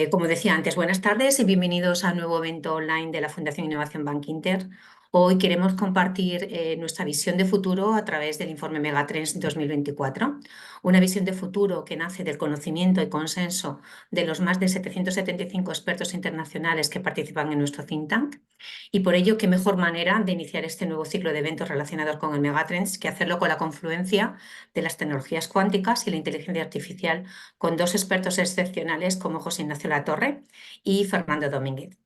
Como decía antes, buenas tardes y bienvenidos al nuevo evento online de la Fundación Innovación Bank Inter. Hoy queremos compartir nuestra visión de futuro a través del informe Megatrends 2024, una visión de futuro que nace del conocimiento y consenso de los más de 775 expertos internacionales que participan en nuestro think tank. Y por ello, qué mejor manera de iniciar este nuevo ciclo de eventos relacionados con el Megatrends que hacerlo con la confluencia de las tecnologías cuánticas y la inteligencia artificial, con dos expertos excepcionales como José Ignacio Latorre y Fernando Domínguez.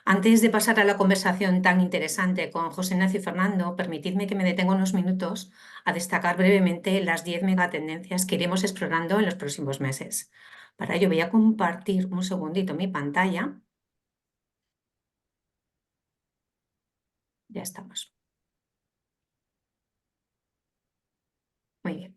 Antes de pasar a la conversación tan interesante con José Ignacio y Fernando, permitidme que me detenga unos minutos a destacar brevemente las 10 megatendencias que iremos explorando en los próximos meses. Para ello voy a compartir un segundito mi pantalla. Ya estamos. Muy bien.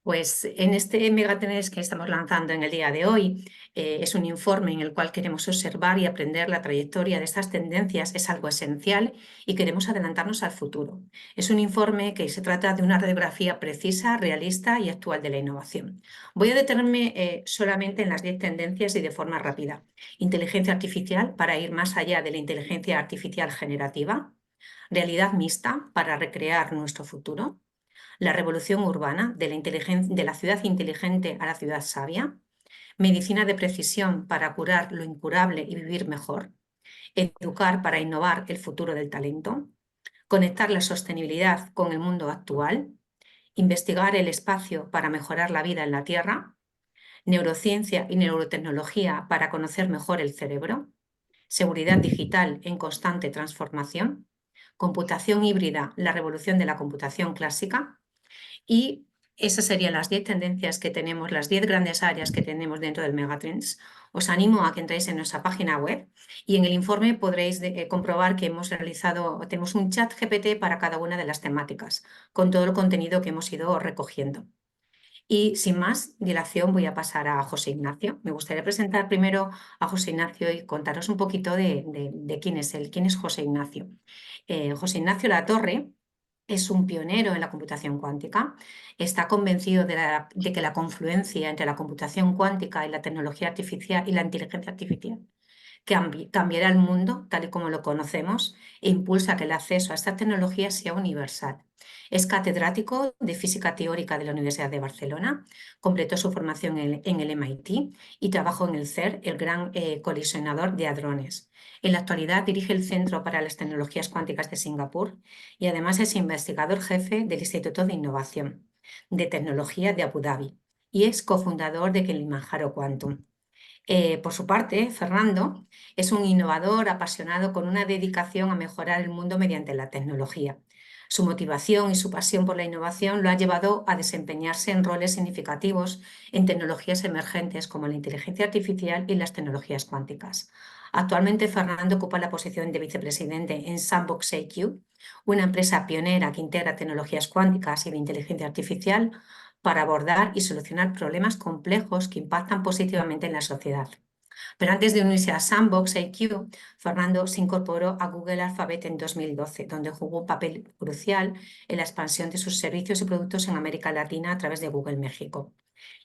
Pues en este Megatrends que estamos lanzando en el día de hoy, es un informe en el cual queremos observar y aprender la trayectoria de estas tendencias, es algo esencial y queremos adelantarnos al futuro. Es un informe que se trata de una radiografía precisa, realista y actual de la innovación. Voy a detenerme solamente en las 10 tendencias y de forma rápida. Inteligencia artificial para ir más allá de la inteligencia artificial generativa. Realidad mixta para recrear nuestro futuro. La revolución urbana de la ciudad inteligente a la ciudad sabia, medicina de precisión para curar lo incurable y vivir mejor, educar para innovar el futuro del talento, conectar la sostenibilidad con el mundo actual, investigar el espacio para mejorar la vida en la Tierra, neurociencia y neurotecnología para conocer mejor el cerebro, seguridad digital en constante transformación, computación híbrida, la revolución de la computación clásica. Y esas serían las 10 tendencias que tenemos, las 10 grandes áreas que tenemos dentro del Megatrends. Os animo a que entréis en nuestra página web y en el informe podréis comprobar que tenemos un chat GPT para cada una de las temáticas, con todo el contenido que hemos ido recogiendo. Y sin más dilación voy a pasar a José Ignacio. Me gustaría presentar primero a José Ignacio y contaros un poquito de quién es él, quién es José Ignacio. José Ignacio Latorre es un pionero en la computación cuántica. Está convencido de que la confluencia entre la computación cuántica y la tecnología artificial y la inteligencia artificial cambiará el mundo tal y como lo conocemos e impulsa que el acceso a esta tecnología sea universal. Es catedrático de Física Teórica de la Universidad de Barcelona, completó su formación en el MIT y trabajó en el CERN, el Gran Colisionador de Hadrones. En la actualidad dirige el Centro para las Tecnologías Cuánticas de Singapur y además es investigador jefe del Instituto de Innovación de Tecnología de Abu Dhabi y es cofundador de Kilimanjaro Quantum. Por su parte, Fernando es un innovador apasionado con una dedicación a mejorar el mundo mediante la tecnología. Su motivación y su pasión por la innovación lo ha llevado a desempeñarse en roles significativos en tecnologías emergentes como la inteligencia artificial y las tecnologías cuánticas. Actualmente, Fernando ocupa la posición de vicepresidente en Sandbox IQ, una empresa pionera que integra tecnologías cuánticas y de inteligencia artificial para abordar y solucionar problemas complejos que impactan positivamente en la sociedad. Pero antes de unirse a Sandbox IQ, Fernando se incorporó a Google Alphabet en 2012, donde jugó un papel crucial en la expansión de sus servicios y productos en América Latina a través de Google México.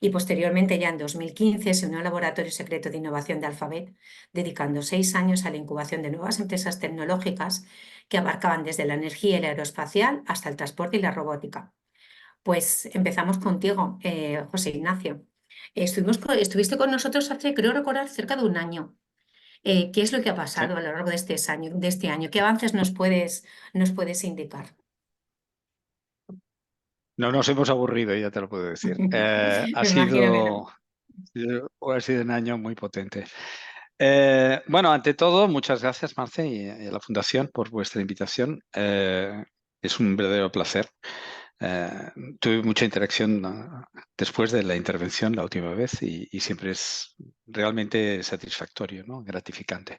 Y posteriormente, ya en 2015, se unió al Laboratorio Secreto de Innovación de Alphabet, dedicando 6 años a la incubación de nuevas empresas tecnológicas que abarcaban desde la energía y la aeroespacial hasta el transporte y la robótica. Pues empezamos contigo, José Ignacio. Estuviste con nosotros hace, creo recordar, cerca de un año. ¿Qué es lo que ha Sí. pasado a lo largo de este año? ¿Qué avances nos puedes indicar? No nos hemos aburrido, ya te lo puedo decir. Me imagino que no. Ha sido un año muy potente. Bueno, ante todo, muchas gracias, Marce, y a la Fundación por vuestra invitación. Es un verdadero placer. Tuve mucha interacción después de la intervención la última vez y siempre es realmente satisfactorio, ¿no? Gratificante.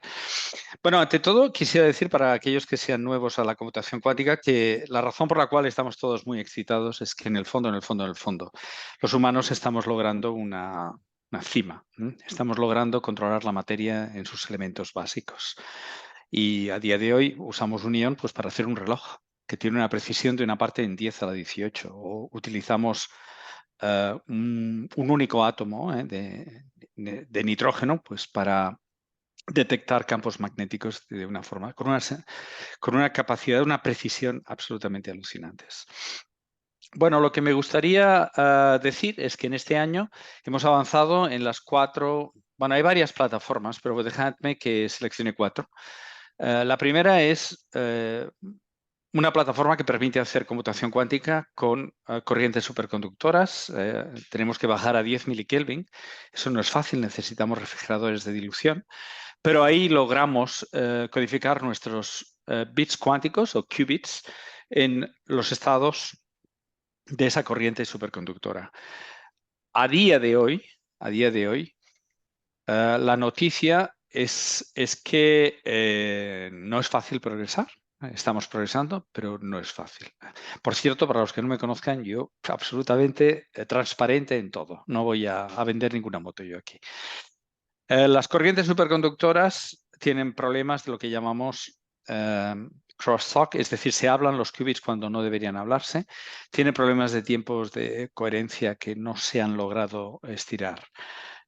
Bueno, ante todo, quisiera decir para aquellos que sean nuevos a la computación cuántica que la razón por la cual estamos todos muy excitados es que en el fondo, los humanos estamos logrando una cima. Estamos logrando controlar la materia en sus elementos básicos. Y a día de hoy usamos un ion pues, para hacer un reloj que tiene una precisión de una parte en 10 a la 18. O utilizamos un único átomo de nitrógeno, pues para detectar campos magnéticos de una forma, con una capacidad, una precisión absolutamente alucinantes. Bueno, lo que me gustaría decir es que en este año hemos avanzado en las 4, bueno, hay varias plataformas, pero dejadme que seleccione 4. La primera es una plataforma que permite hacer computación cuántica con corrientes superconductoras. Tenemos que bajar a 10 milikelvin. Eso no es fácil, necesitamos refrigeradores de dilución. Pero ahí logramos codificar nuestros bits cuánticos o qubits en los estados de esa corriente superconductora. A día de hoy, la noticia es que no es fácil progresar. Estamos progresando, pero no es fácil. Por cierto, para los que no me conozcan, yo absolutamente transparente en todo. No voy a vender ninguna moto yo aquí. Las corrientes superconductoras tienen problemas de lo que llamamos crosstalk, es decir, se hablan los qubits cuando no deberían hablarse. Tiene problemas de tiempos de coherencia que no se han logrado estirar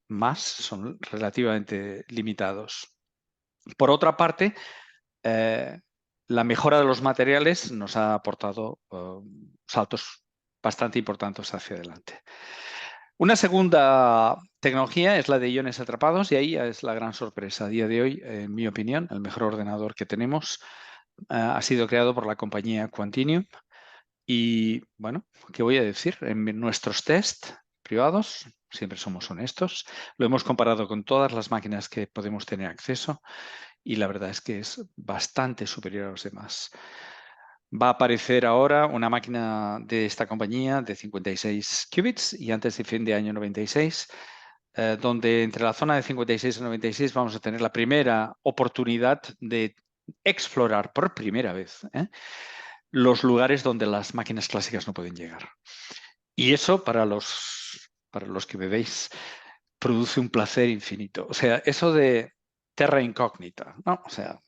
más, son relativamente limitados. Por otra parte, la mejora de los materiales nos ha aportado saltos bastante importantes hacia adelante. Una segunda tecnología es la de iones atrapados y ahí es la gran sorpresa. A día de hoy, en mi opinión, el mejor ordenador que tenemos ha sido creado por la compañía Quantinium. Y bueno, ¿qué voy a decir? En nuestros test privados, siempre somos honestos, lo hemos comparado con todas las máquinas que podemos tener acceso y la verdad es que es bastante superior a los demás. Va a aparecer ahora una máquina de esta compañía de 56 qubits y antes de fin de año 96, donde entre la zona de 56 y 96 vamos a tener la primera oportunidad de explorar por primera vez los lugares donde las máquinas clásicas no pueden llegar. Y eso para los que me veis produce un placer infinito. O sea, eso de terra incógnita, ¿no? O sea,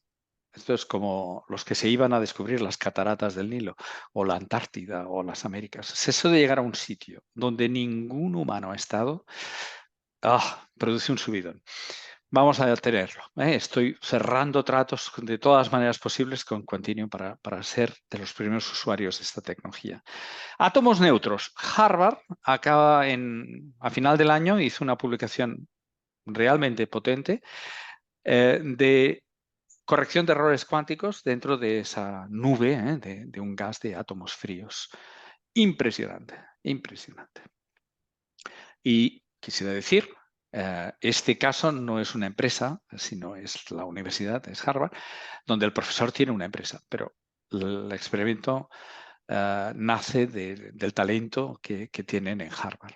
esto es como los que se iban a descubrir las cataratas del Nilo o la Antártida o las Américas. Es eso de llegar a un sitio donde ningún humano ha estado, produce un subidón. Vamos a tenerlo. Estoy cerrando tratos de todas las maneras posibles con Quantinium para ser de los primeros usuarios de esta tecnología. Átomos neutros. Harvard a final del año hizo una publicación realmente potente de corrección de errores cuánticos dentro de esa nube de un gas de átomos fríos. Impresionante, impresionante. Y quisiera decir, este caso no es una empresa, sino es la universidad, es Harvard, donde el profesor tiene una empresa, pero el experimento nace del talento que tienen en Harvard.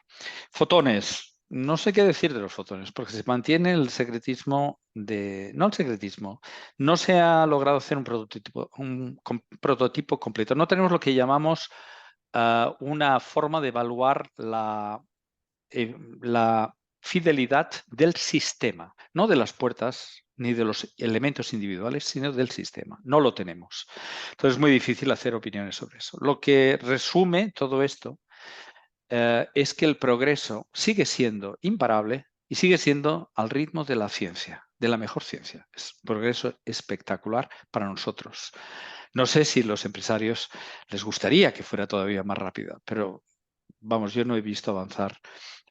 Fotones. No sé qué decir de los fotones, porque se mantiene el secretismo no el secretismo, no se ha logrado hacer un prototipo completo. No tenemos lo que llamamos una forma de evaluar la fidelidad del sistema, no de las puertas ni de los elementos individuales, sino del sistema. No lo tenemos. Entonces es muy difícil hacer opiniones sobre eso. Lo que resume todo esto es que el progreso sigue siendo imparable y sigue siendo al ritmo de la ciencia, de la mejor ciencia. Es un progreso espectacular para nosotros. No sé si a los empresarios les gustaría que fuera todavía más rápida, pero vamos, yo no he visto avanzar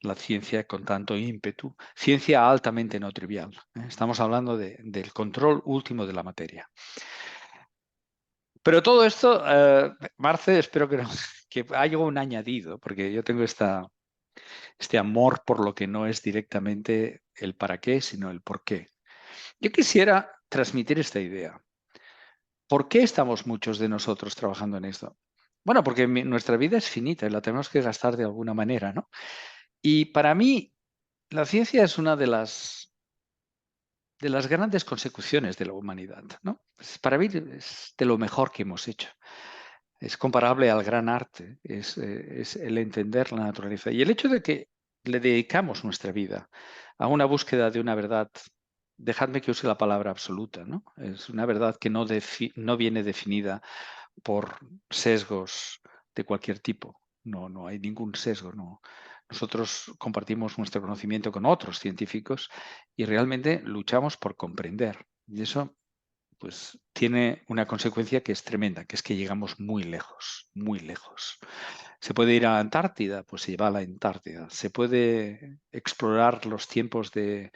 la ciencia con tanto ímpetu. Ciencia altamente no trivial. Estamos hablando del control último de la materia. Pero todo esto, Marce, espero que haya un añadido, porque yo tengo este amor por lo que no es directamente el para qué, sino el por qué. Yo quisiera transmitir esta idea. ¿Por qué estamos muchos de nosotros trabajando en esto? Bueno, porque nuestra vida es finita y la tenemos que gastar de alguna manera, ¿no? Y para mí, la ciencia es una de las grandes consecuciones de la humanidad, ¿no? Para mí es de lo mejor que hemos hecho. Es comparable al gran arte, es el entender la naturaleza. Y el hecho de que le dedicamos nuestra vida a una búsqueda de una verdad, dejadme que use la palabra absoluta, ¿no? Es una verdad que no viene definida por sesgos de cualquier tipo. no hay ningún sesgo, no. Nosotros compartimos nuestro conocimiento con otros científicos y realmente luchamos por comprender. Y eso pues tiene una consecuencia que es tremenda, que es que llegamos muy lejos, muy lejos. Se puede ir a la Antártida, pues se va a la Antártida. Se puede explorar los tiempos de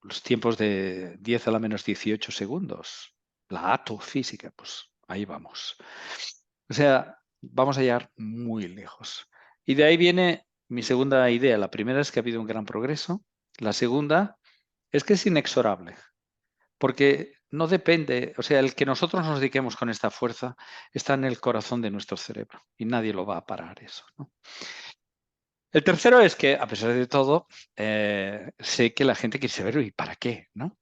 los tiempos de 10 a la menos 18 segundos. La atofísica, pues ahí vamos. O sea, vamos a llegar muy lejos. Y de ahí viene mi segunda idea. La primera es que ha habido un gran progreso. La segunda es que es inexorable. Porque no depende, o sea, el que nosotros nos dediquemos con esta fuerza está en el corazón de nuestro cerebro y nadie lo va a parar eso, ¿no? El tercero es que, a pesar de todo, sé que la gente quiere saber, ¿y para qué? ¿No?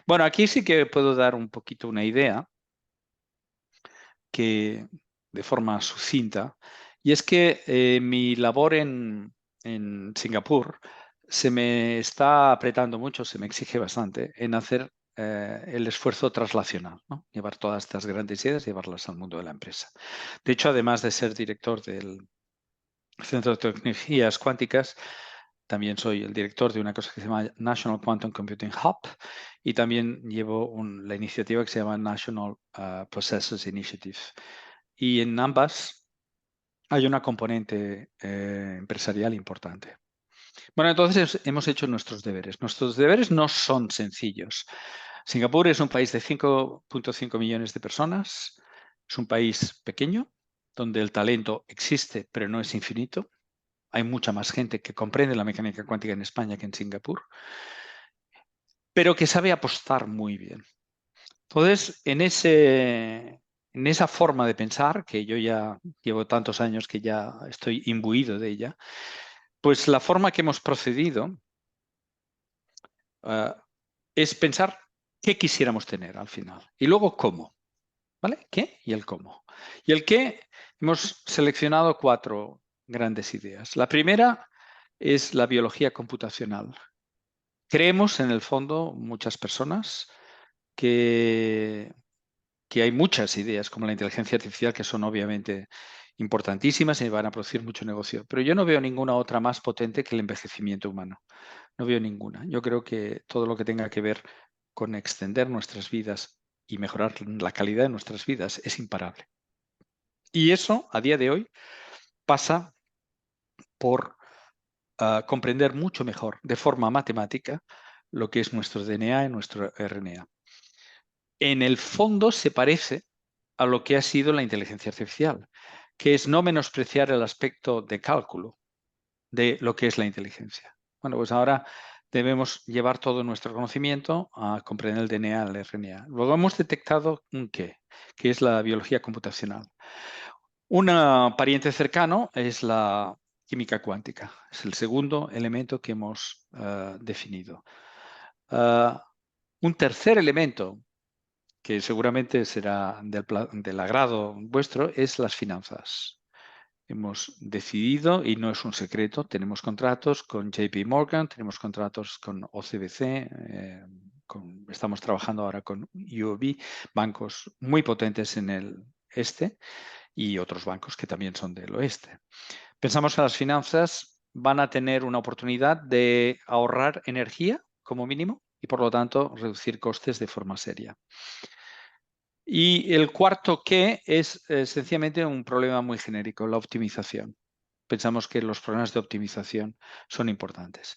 Bueno, aquí sí que puedo dar un poquito una idea que de forma sucinta, y es que mi labor en Singapur se me está apretando mucho, se me exige bastante en hacer el esfuerzo traslacional, ¿no? Llevar todas estas grandes ideas, llevarlas al mundo de la empresa. De hecho, además de ser director del Centro de Tecnologías Cuánticas, también soy el director de una cosa que se llama National Quantum Computing Hub y también llevo la iniciativa que se llama National Processors Initiative. Y en ambas hay una componente empresarial importante. Bueno, entonces hemos hecho nuestros deberes. Nuestros deberes no son sencillos. Singapur es un país de 5.5 millones de personas. Es un país pequeño, donde el talento existe, pero no es infinito. Hay mucha más gente que comprende la mecánica cuántica en España que en Singapur, pero que sabe apostar muy bien. Entonces, en esa forma de pensar, que yo ya llevo tantos años que ya estoy imbuido de ella, pues la forma que hemos procedido es pensar qué quisiéramos tener al final y luego cómo, ¿vale? ¿Qué? Y el cómo. Y el qué, hemos seleccionado 4 grandes ideas. La primera es la biología computacional. Creemos, en el fondo, muchas personas, que hay muchas ideas como la inteligencia artificial que son obviamente importantísimas y van a producir mucho negocio, pero yo no veo ninguna otra más potente que el envejecimiento humano. No veo ninguna. Yo creo que todo lo que tenga que ver con extender nuestras vidas y mejorar la calidad de nuestras vidas es imparable. Y eso, a día de hoy, pasa por comprender mucho mejor, de forma matemática, lo que es nuestro DNA y nuestro RNA. En el fondo se parece a lo que ha sido la inteligencia artificial, que es no menospreciar el aspecto de cálculo de lo que es la inteligencia. Bueno, pues ahora debemos llevar todo nuestro conocimiento a comprender el DNA, el RNA. Luego hemos detectado un qué, que es la biología computacional. Un pariente cercano es la química cuántica. Es el segundo elemento que hemos definido. Un tercer elemento que seguramente será del agrado vuestro, es las finanzas. Hemos decidido, y no es un secreto, tenemos contratos con JP Morgan, tenemos contratos con OCBC, estamos trabajando ahora con UOB, bancos muy potentes en el este y otros bancos que también son del oeste. Pensamos que las finanzas van a tener una oportunidad de ahorrar energía como mínimo y por lo tanto reducir costes de forma seria. Y el cuarto qué es sencillamente un problema muy genérico, la optimización. Pensamos que los problemas de optimización son importantes.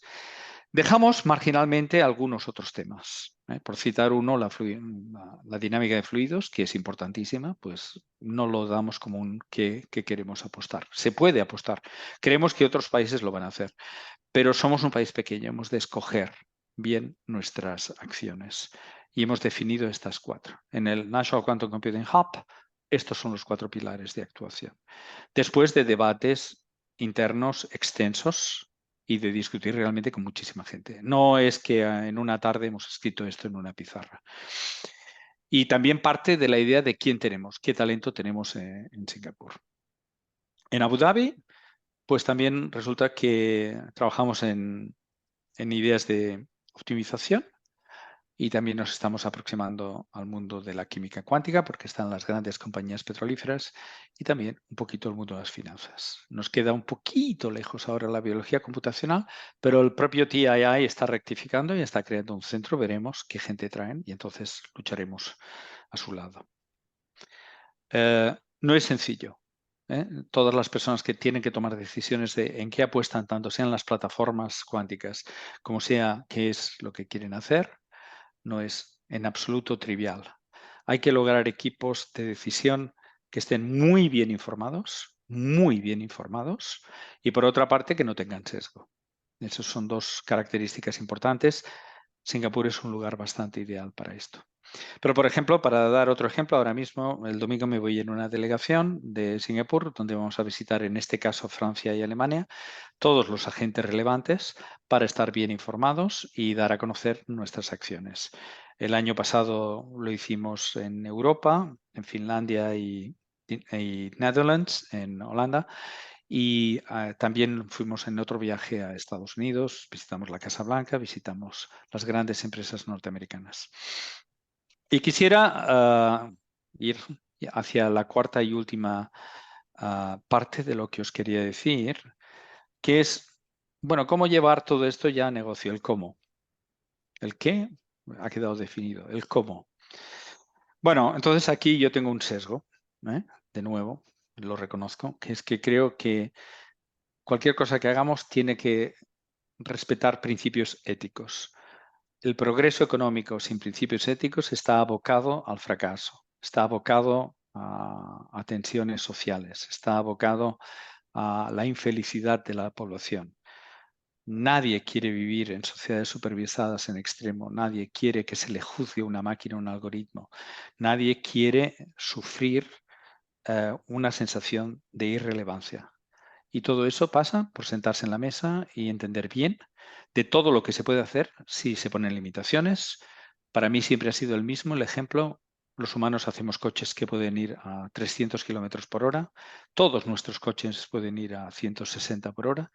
Dejamos marginalmente algunos otros temas. Por citar uno, la dinámica de fluidos, que es importantísima, pues no lo damos como un que queremos apostar. Se puede apostar. Creemos que otros países lo van a hacer, pero somos un país pequeño, hemos de escoger bien nuestras acciones y hemos definido estas 4. En el National Quantum Computing Hub, estos son los 4 pilares de actuación. Después de debates internos extensos y de discutir realmente con muchísima gente. No es que en una tarde hemos escrito esto en una pizarra. Y también parte de la idea de quién tenemos, qué talento tenemos en Singapur. En Abu Dhabi, pues también resulta que trabajamos en ideas de optimización y también nos estamos aproximando al mundo de la química cuántica porque están las grandes compañías petrolíferas y también un poquito el mundo de las finanzas. Nos queda un poquito lejos ahora la biología computacional, pero el propio TII está rectificando y está creando un centro. Veremos qué gente traen y entonces lucharemos a su lado. No es sencillo. Todas las personas que tienen que tomar decisiones de en qué apuestan, tanto sean las plataformas cuánticas como sea qué es lo que quieren hacer, no es en absoluto trivial. Hay que lograr equipos de decisión que estén muy bien informados, y por otra parte que no tengan sesgo. Esas son dos características importantes. Singapur es un lugar bastante ideal para esto. Pero, por ejemplo, para dar otro ejemplo, ahora mismo, el domingo me voy en una delegación de Singapur, donde vamos a visitar, en este caso, Francia y Alemania, todos los agentes relevantes para estar bien informados y dar a conocer nuestras acciones. El año pasado lo hicimos en Europa, en Finlandia y Netherlands, en Holanda, y también fuimos en otro viaje a Estados Unidos, visitamos la Casa Blanca, visitamos las grandes empresas norteamericanas. Y quisiera ir hacia la cuarta y última parte de lo que os quería decir, que es, bueno, cómo llevar todo esto ya a negocio, el cómo. El qué ha quedado definido, el cómo. Bueno, entonces aquí yo tengo un sesgo, de nuevo, lo reconozco, que es que creo que cualquier cosa que hagamos tiene que respetar principios éticos. El progreso económico sin principios éticos está abocado al fracaso, está abocado a tensiones sociales, está abocado a la infelicidad de la población. Nadie quiere vivir en sociedades supervisadas en extremo, nadie quiere que se le juzgue una máquina o un algoritmo, nadie quiere sufrir una sensación de irrelevancia. Y todo eso pasa por sentarse en la mesa y entender bien de todo lo que se puede hacer si se ponen limitaciones. Para mí siempre ha sido el mismo el ejemplo. Los humanos hacemos coches que pueden ir a 300 kilómetros por hora. Todos nuestros coches pueden ir a 160 por hora.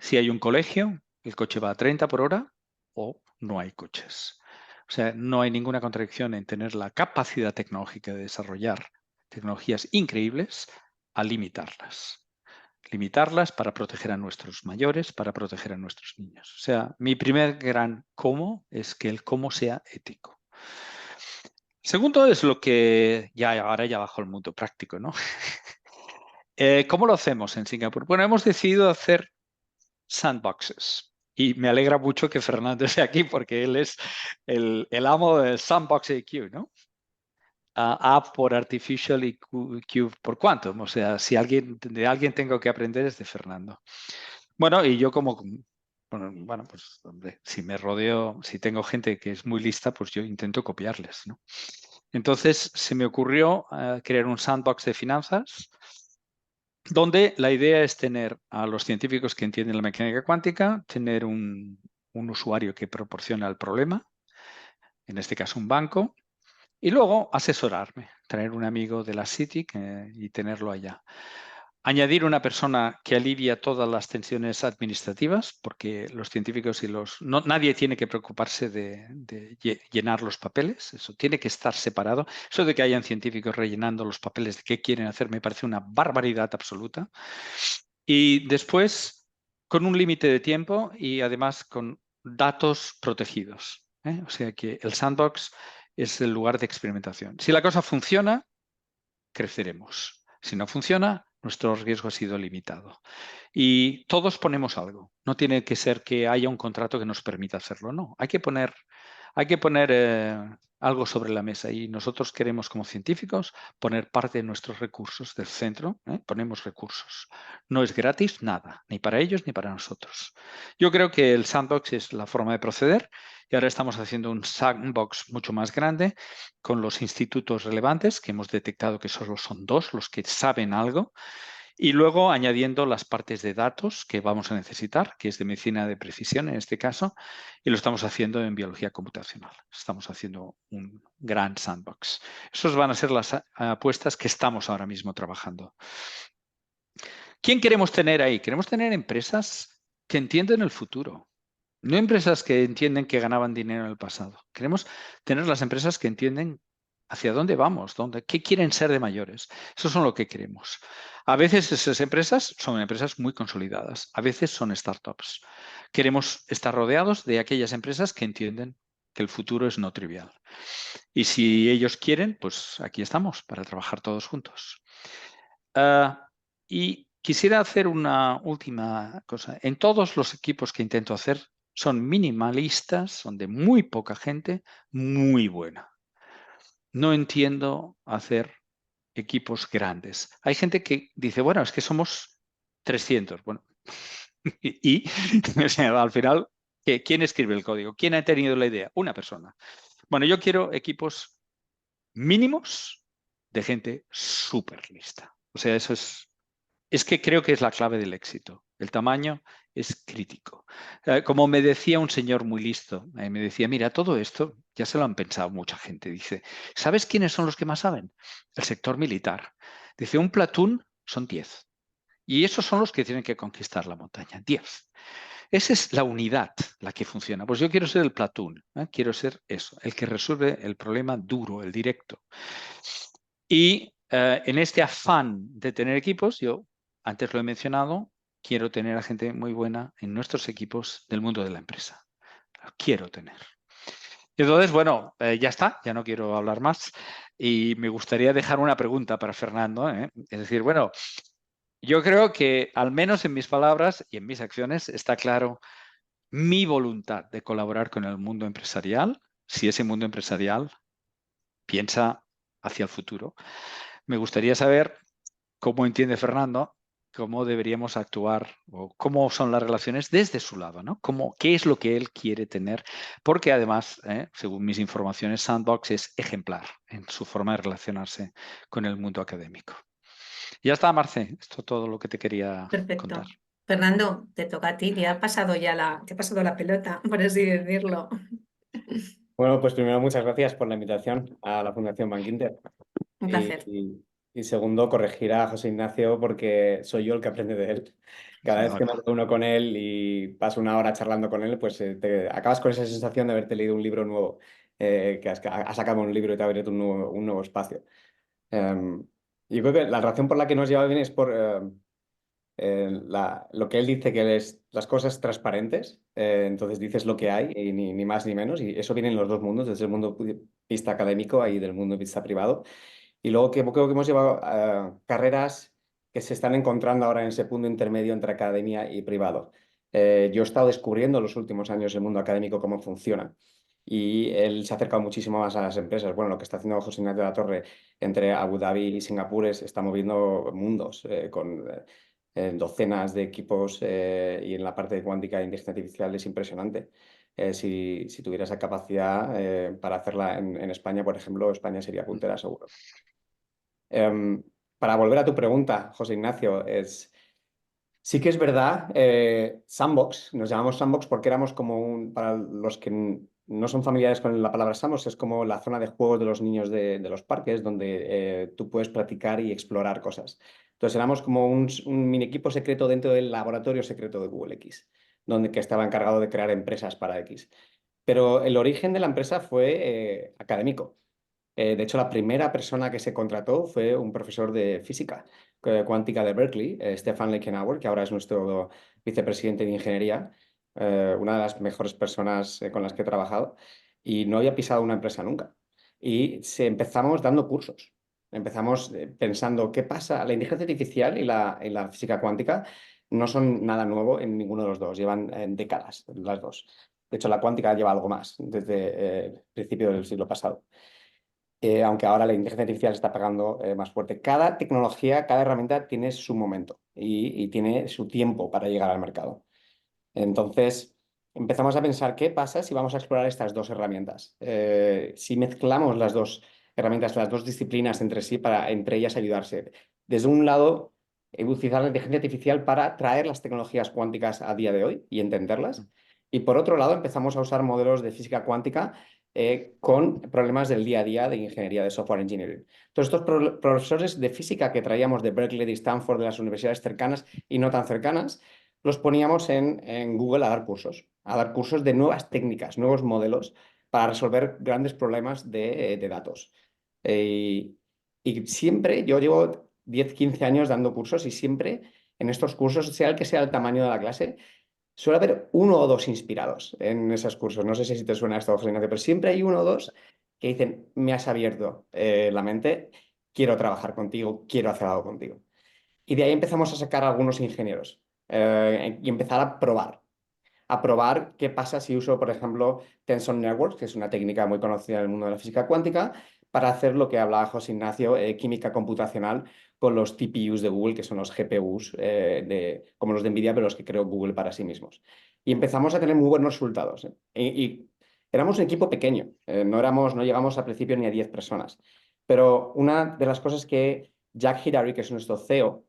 Si hay un colegio, el coche va a 30 por hora o no hay coches. O sea, no hay ninguna contradicción en tener la capacidad tecnológica de desarrollar tecnologías increíbles a limitarlas. Limitarlas para proteger a nuestros mayores, para proteger a nuestros niños. O sea, mi primer gran cómo es que el cómo sea ético. Segundo es lo que ahora ya bajo el mundo práctico, ¿no? ¿Cómo lo hacemos en Singapur? Bueno, hemos decidido hacer sandboxes. Y me alegra mucho que Fernando esté aquí porque él es el amo del Sandbox AQ, ¿no? A por Artificial y Q por Quantum. O sea, si de alguien tengo que aprender es de Fernando. Bueno, y yo bueno, pues hombre, si me rodeo, si tengo gente que es muy lista, pues yo intento copiarles, ¿no? Entonces se me ocurrió crear un sandbox de finanzas donde la idea es tener a los científicos que entienden la mecánica cuántica, tener un usuario que proporciona el problema, en este caso un banco, y luego asesorarme, traer un amigo de la City y tenerlo allá. Añadir una persona que alivia todas las tensiones administrativas, porque los científicos nadie tiene que preocuparse de llenar los papeles, eso tiene que estar separado. Eso de que hayan científicos rellenando los papeles de qué quieren hacer me parece una barbaridad absoluta. Y después, con un límite de tiempo y además con datos protegidos. O sea que el sandbox es el lugar de experimentación. Si la cosa funciona, creceremos. Si no funciona, nuestro riesgo ha sido limitado. Y todos ponemos algo. No tiene que ser que haya un contrato que nos permita hacerlo. No, hay que poner algo sobre la mesa y nosotros queremos como científicos poner parte de nuestros recursos del centro. Ponemos recursos. No es gratis nada, ni para ellos ni para nosotros. Yo creo que el sandbox es la forma de proceder y ahora estamos haciendo un sandbox mucho más grande con los institutos relevantes que hemos detectado que solo son 2 los que saben algo. Y luego añadiendo las partes de datos que vamos a necesitar, que es de medicina de precisión en este caso, y lo estamos haciendo en biología computacional. Estamos haciendo un gran sandbox. Esas van a ser las apuestas que estamos ahora mismo trabajando. ¿Quién queremos tener ahí? Queremos tener empresas que entienden el futuro. No empresas que entienden que ganaban dinero en el pasado. Queremos tener las empresas que entienden hacia dónde vamos, qué quieren ser de mayores. Eso es lo que queremos. A veces esas empresas son empresas muy consolidadas, a veces son startups. Queremos estar rodeados de aquellas empresas que entienden que el futuro es no trivial. Y si ellos quieren, pues aquí estamos para trabajar todos juntos. Y quisiera hacer una última cosa. En todos los equipos que intento hacer son minimalistas, son de muy poca gente, muy buena. No entiendo hacer equipos grandes. Hay gente que dice, bueno, es que somos 300. Bueno, y o sea, al final, ¿quién escribe el código? ¿Quién ha tenido la idea? Una persona. Bueno, yo quiero equipos mínimos de gente súper lista. O sea, eso es que creo que es la clave del éxito. El tamaño es crítico. Como me decía un señor muy listo, me decía, mira, todo esto ya se lo han pensado mucha gente. Dice, ¿sabes quiénes son los que más saben? El sector militar. Dice, un platoon son 10. Y esos son los que tienen que conquistar la montaña. 10. Esa es la unidad la que funciona. Pues yo quiero ser el platoon, quiero ser eso, el que resuelve el problema duro, el directo. Y en este afán de tener equipos, yo antes lo he mencionado, quiero tener a gente muy buena en nuestros equipos del mundo de la empresa. Lo quiero tener. Entonces, bueno, ya está, ya no quiero hablar más. Y me gustaría dejar una pregunta para Fernando. Es decir, bueno, yo creo que al menos en mis palabras y en mis acciones está claro mi voluntad de colaborar con el mundo empresarial, si ese mundo empresarial piensa hacia el futuro. Me gustaría saber cómo entiende Fernando, cómo deberíamos actuar o cómo son las relaciones desde su lado, ¿no? ¿Qué es lo que él quiere tener? Porque además, según mis informaciones, Sandbox es ejemplar en su forma de relacionarse con el mundo académico. Ya está, Marce, esto es todo lo que te quería contar. Perfecto. Fernando, te toca a ti, te ha pasado la pelota, por así decirlo. Bueno, pues primero muchas gracias por la invitación a la Fundación Bankinter. Un Y, placer. y segundo, corregir a José Ignacio porque soy yo el que aprende de él. Cada vez que me reúno con él y paso una hora charlando con él, pues te acabas con esa sensación de haberte leído un libro nuevo, que has sacado un libro y te ha abierto un nuevo espacio. Yo creo que la razón por la que nos lleva bien es por lo que él dice, que es las cosas transparentes. Entonces dices lo que hay y ni más ni menos, y eso viene en los dos mundos, desde el mundo de vista académico y del mundo de vista privado. Y luego que creo que hemos llevado carreras que se están encontrando ahora en ese punto intermedio entre academia y privado. Yo he estado descubriendo en los últimos años el mundo académico cómo funciona. Y él se ha acercado muchísimo más a las empresas. Bueno, lo que está haciendo José Ignacio de la Torre entre Abu Dhabi y Singapur está moviendo mundos con docenas de equipos, y en la parte de cuántica e inteligencia artificial es impresionante. Si tuviera esa capacidad para hacerla en España, por ejemplo, España sería puntera seguro. Para volver a tu pregunta, José Ignacio, sí que es verdad, Sandbox, nos llamamos Sandbox porque éramos para los que no son familiares con la palabra Sandbox, es como la zona de juegos de los niños de los parques donde tú puedes practicar y explorar cosas. Entonces éramos como un mini equipo secreto dentro del laboratorio secreto de Google X, que estaba encargado de crear empresas para X. Pero el origen de la empresa fue académico. De hecho, la primera persona que se contrató fue un profesor de física cuántica de Berkeley, Stefan Leichenauer, que ahora es nuestro vicepresidente de ingeniería, una de las mejores personas con las que he trabajado, y no había pisado una empresa nunca. Y empezamos dando cursos. Empezamos pensando qué pasa. La inteligencia artificial y la física cuántica no son nada nuevo en ninguno de los dos, llevan décadas las dos. De hecho, la cuántica lleva algo más, desde el principio del siglo pasado. Aunque ahora la inteligencia artificial está pegando más fuerte. Cada tecnología, cada herramienta tiene su momento y tiene su tiempo para llegar al mercado. Entonces, empezamos a pensar qué pasa si vamos a explorar estas dos herramientas. Si mezclamos las dos herramientas, las dos disciplinas entre sí para entre ellas ayudarse. Desde un lado, utilizar la inteligencia artificial para traer las tecnologías cuánticas a día de hoy y entenderlas. Y por otro lado, empezamos a usar modelos de física cuántica con problemas del día a día de ingeniería, de software engineering. Entonces, estos profesores de física que traíamos de Berkeley, de Stanford, de las universidades cercanas y no tan cercanas, los poníamos en Google a dar cursos de nuevas técnicas, nuevos modelos para resolver grandes problemas de datos. Eh, y siempre, yo llevo 10, 15 años dando cursos y siempre en estos cursos, sea el que sea el tamaño de la clase, suele haber uno o dos inspirados en esos cursos. No sé si te suena esto, José Ignacio, pero siempre hay uno o dos que dicen, me has abierto la mente, quiero trabajar contigo, quiero hacer algo contigo. Y de ahí empezamos a sacar algunos ingenieros y empezar a probar qué pasa si uso, por ejemplo, Tensor Networks, que es una técnica muy conocida en el mundo de la física cuántica, para hacer lo que hablaba José Ignacio, química computacional con los TPUs de Google, que son los GPUs como los de NVIDIA, pero los que creó Google para sí mismos. Y empezamos a tener muy buenos resultados. Y éramos un equipo pequeño, no llegamos al principio ni a 10 personas. Pero una de las cosas que Jack Hirari, que es nuestro CEO,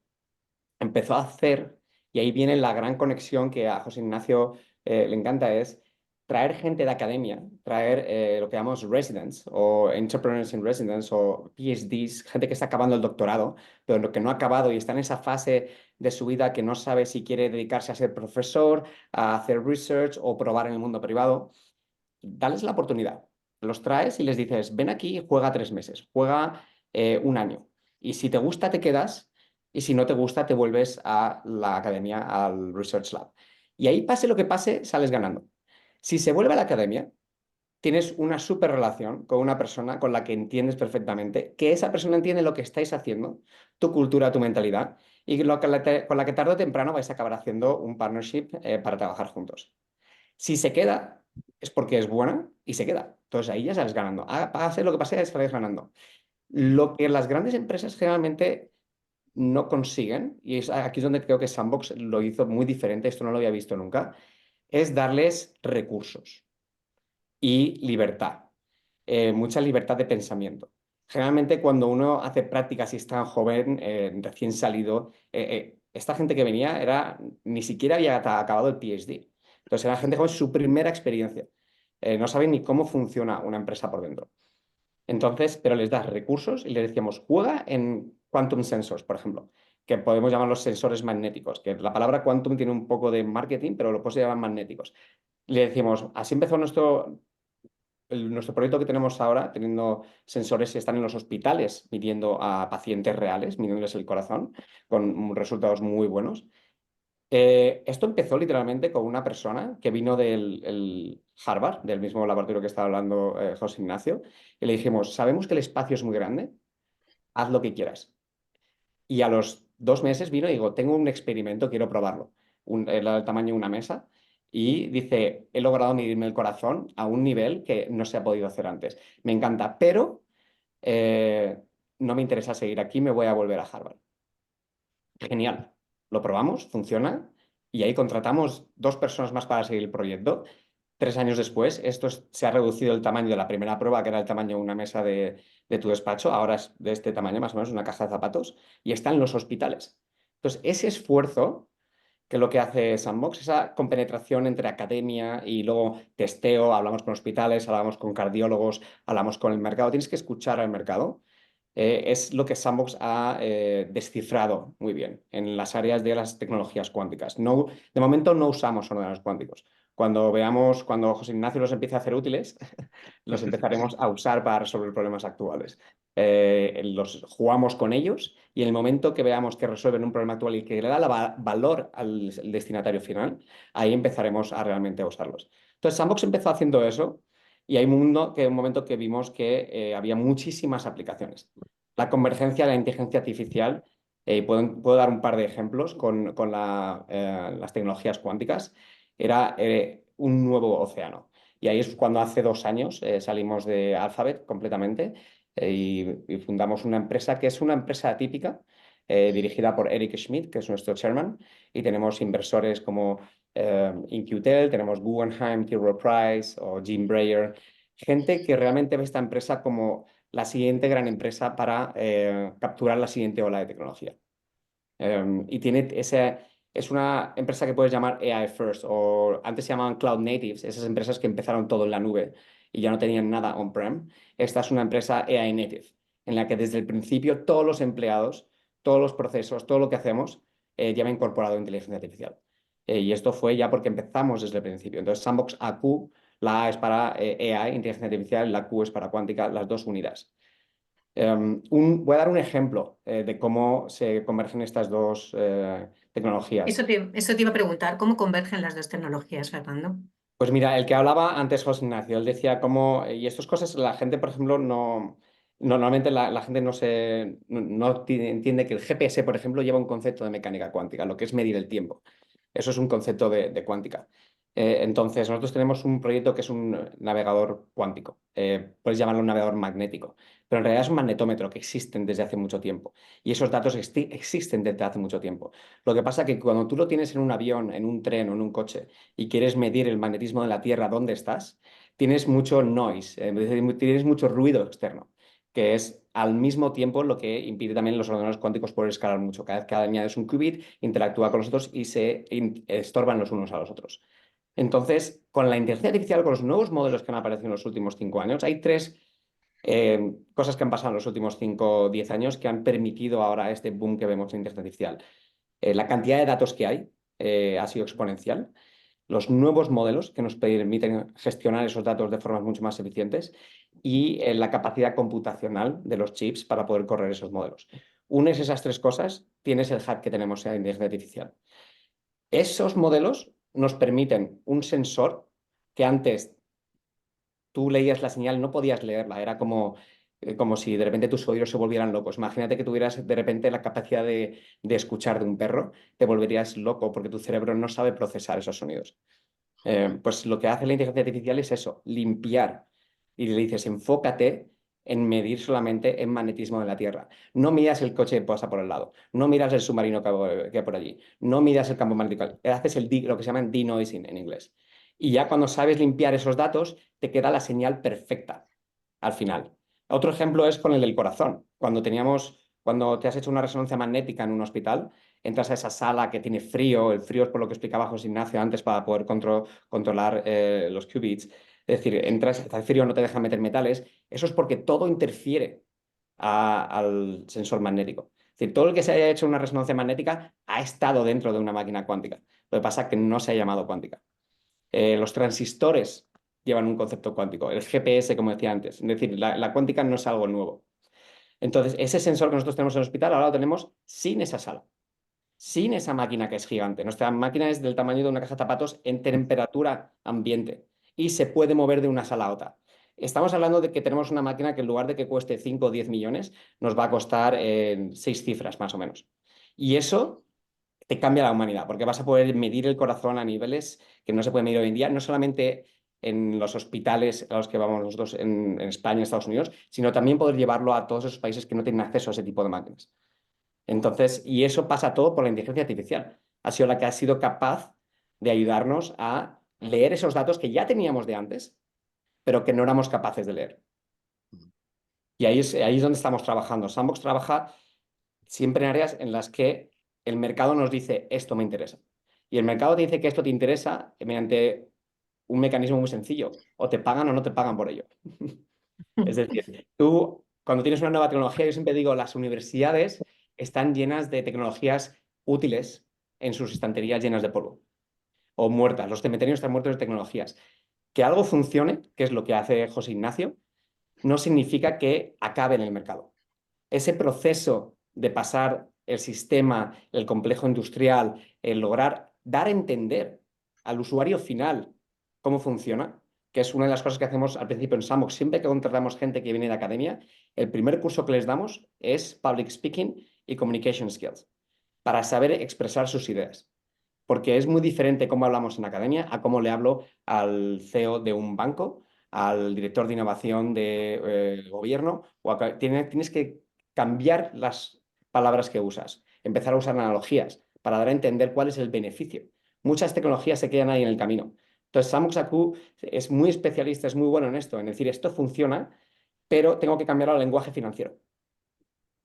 empezó a hacer, y ahí viene la gran conexión que a José Ignacio le encanta, es traer gente de academia, traer lo que llamamos residents o entrepreneurs in residence o PhDs, gente que está acabando el doctorado, pero que no ha acabado y está en esa fase de su vida que no sabe si quiere dedicarse a ser profesor, a hacer research o probar en el mundo privado. Dales la oportunidad. Los traes y les dices, ven aquí y juega 3 meses, juega un año. Y si te gusta, te quedas. Y si no te gusta, te vuelves a la academia, al Research Lab. Y ahí pase lo que pase, sales ganando. Si se vuelve a la academia, tienes una súper relación con una persona con la que entiendes perfectamente, que esa persona entiende lo que estáis haciendo, tu cultura, tu mentalidad, y con la que tarde o temprano vais a acabar haciendo un partnership para trabajar juntos. Si se queda, es porque es buena y se queda. Entonces ahí ya sales ganando. Pase lo que pase, sales ganando. Lo que las grandes empresas generalmente no consiguen, y aquí es donde creo que Sandbox lo hizo muy diferente, esto no lo había visto nunca, es darles recursos y libertad, mucha libertad de pensamiento. Generalmente cuando uno hace prácticas y es tan joven, recién salido, esta gente que venía ni siquiera había acabado el PhD. Entonces era gente con su primera experiencia. No saben ni cómo funciona una empresa por dentro. Entonces, pero les das recursos y les decíamos, juega en quantum sensors, por ejemplo, que podemos llamar los sensores magnéticos, que la palabra quantum tiene un poco de marketing, pero lo podemos llamar magnéticos. Le decimos, así empezó nuestro proyecto que tenemos ahora, teniendo sensores que están en los hospitales, midiendo a pacientes reales, midiéndoles el corazón, con resultados muy buenos. Esto empezó literalmente con una persona que vino del Harvard, del mismo laboratorio que estaba hablando José Ignacio, y le dijimos, sabemos que el espacio es muy grande, haz lo que quieras. Y a los 2 meses vino y digo, tengo un experimento, quiero probarlo. Era el tamaño de una mesa. Y dice, he logrado medirme el corazón a un nivel que no se ha podido hacer antes. Me encanta, pero eh, no me interesa seguir aquí, me voy a volver a Harvard. Genial. Lo probamos, funciona. Y ahí contratamos 2 personas más para seguir el proyecto. 3 años después, se ha reducido el tamaño de la primera prueba, que era el tamaño de una mesa de tu despacho, ahora es de este tamaño, más o menos, una caja de zapatos, y está en los hospitales. Entonces, ese esfuerzo que es lo que hace Sandbox, esa compenetración entre academia y luego testeo, hablamos con hospitales, hablamos con cardiólogos, hablamos con el mercado, tienes que escuchar al mercado, es lo que Sandbox ha descifrado muy bien en las áreas de las tecnologías cuánticas. No, de momento no usamos ordenadores cuánticos. Cuando José Ignacio los empiece a hacer útiles, los empezaremos a usar para resolver problemas actuales. Los jugamos con ellos y en el momento que veamos que resuelven un problema actual y que le da valor al destinatario final, ahí empezaremos a realmente usarlos. Entonces, Sandbox empezó haciendo eso y hay un momento que vimos que había muchísimas aplicaciones. La convergencia de la inteligencia artificial, puedo dar un par de ejemplos con las tecnologías cuánticas, era un nuevo océano. Y ahí es cuando hace 2 años salimos de Alphabet completamente y fundamos una empresa que es una empresa atípica, dirigida por Eric Schmidt, que es nuestro chairman, y tenemos inversores como InQtel, tenemos Guggenheim, T. Rowe Price o Jim Breyer, gente que realmente ve esta empresa como la siguiente gran empresa para capturar la siguiente ola de tecnología. Y es una empresa que puedes llamar AI First o antes se llamaban Cloud Natives, esas empresas que empezaron todo en la nube y ya no tenían nada on-prem. Esta es una empresa AI Native, en la que desde el principio todos los empleados, todos los procesos, todo lo que hacemos lleva incorporado inteligencia artificial. Y esto fue ya porque empezamos desde el principio. Entonces, Sandbox AQ, la A es para AI, inteligencia artificial, la Q es para cuántica, las dos unidas. Voy a dar un ejemplo de cómo se convergen estas dos tecnologías. Eso te iba a preguntar, ¿cómo convergen las dos tecnologías, Fernando? Pues mira, el que hablaba antes José Ignacio, él decía cómo, y estas cosas la gente, por ejemplo, normalmente la gente no entiende que el GPS, por ejemplo, lleva un concepto de mecánica cuántica, lo que es medir el tiempo. Eso es un concepto de cuántica. Entonces, nosotros tenemos un proyecto que es un navegador cuántico. Puedes llamarlo un navegador magnético, pero en realidad es un magnetómetro que existen desde hace mucho tiempo. Y esos datos existen desde hace mucho tiempo. Lo que pasa es que cuando tú lo tienes en un avión, en un tren o en un coche y quieres medir el magnetismo de la Tierra donde estás, tienes mucho noise, tienes mucho ruido externo, que es al mismo tiempo lo que impide también los ordenadores cuánticos poder escalar mucho. Cada vez que añades un qubit, interactúa con los otros y se estorban los unos a los otros. Entonces, con la inteligencia artificial, con los nuevos modelos que han aparecido en los últimos 5 años, hay tres cosas que han pasado en los últimos 5 o 10 años que han permitido ahora este boom que vemos en inteligencia artificial. La cantidad de datos que hay ha sido exponencial. Los nuevos modelos que nos permiten gestionar esos datos de formas mucho más eficientes y la capacidad computacional de los chips para poder correr esos modelos. Unes esas tres cosas, tienes el hack que tenemos en inteligencia artificial. Esos modelos nos permiten un sensor que antes tú leías la señal, no podías leerla, era como si de repente tus oídos se volvieran locos. Imagínate que tuvieras de repente la capacidad de escuchar de un perro, te volverías loco porque tu cerebro no sabe procesar esos sonidos. Pues lo que hace la inteligencia artificial es eso, limpiar. Y le dices, enfócate en medir solamente el magnetismo de la Tierra. No miras el coche que pasa por el lado, no miras el submarino que hay por allí, no miras el campo magnético, haces lo que se llama denoising en inglés. Y ya cuando sabes limpiar esos datos, te queda la señal perfecta al final. Otro ejemplo es con el del corazón. Cuando te has hecho una resonancia magnética en un hospital, entras a esa sala que tiene frío, el frío es por lo que explicaba José Ignacio antes para poder controlar los qubits. Es decir, entras, está frío, no te dejan meter metales. Eso es porque todo interfiere al sensor magnético. Es decir, todo el que se haya hecho una resonancia magnética ha estado dentro de una máquina cuántica. Lo que pasa es que no se ha llamado cuántica. Los transistores llevan un concepto cuántico, el GPS, como decía antes. Es decir, la cuántica no es algo nuevo. Entonces, ese sensor que nosotros tenemos en el hospital, ahora lo tenemos sin esa sala, sin esa máquina que es gigante. Nuestra máquina es del tamaño de una caja de zapatos en temperatura ambiente y se puede mover de una sala a otra. Estamos hablando de que tenemos una máquina que en lugar de que cueste 5 o 10 millones, nos va a costar 6 cifras más o menos. Y eso te cambia la humanidad, porque vas a poder medir el corazón a niveles que no se pueden medir hoy en día, no solamente en los hospitales a los que vamos nosotros en España y Estados Unidos, sino también poder llevarlo a todos esos países que no tienen acceso a ese tipo de máquinas. Entonces, y eso pasa todo por la inteligencia artificial. Ha sido la que ha sido capaz de ayudarnos a leer esos datos que ya teníamos de antes, pero que no éramos capaces de leer. Y ahí es donde estamos trabajando. Sandbox trabaja siempre en áreas en las que el mercado nos dice, esto me interesa. Y el mercado te dice que esto te interesa mediante un mecanismo muy sencillo. O te pagan o no te pagan por ello. Es decir, tú, cuando tienes una nueva tecnología, yo siempre digo, las universidades están llenas de tecnologías útiles en sus estanterías llenas de polvo. O muertas. Los cementerios están muertos de tecnologías. Que algo funcione, que es lo que hace José Ignacio, no significa que acabe en el mercado. Ese proceso de pasar el sistema, el complejo industrial, el lograr dar a entender al usuario final cómo funciona, que es una de las cosas que hacemos al principio en Sandbox. Siempre que contratamos gente que viene de academia, el primer curso que les damos es Public Speaking y Communication Skills, para saber expresar sus ideas. Porque es muy diferente cómo hablamos en academia a cómo le hablo al CEO de un banco, al director de innovación de gobierno, tienes que cambiar las palabras que usas, empezar a usar analogías para dar a entender cuál es el beneficio. Muchas tecnologías se quedan ahí en el camino. Entonces, Sandbox AQ es muy especialista, es muy bueno en esto, en decir, esto funciona, pero tengo que cambiarlo al lenguaje financiero.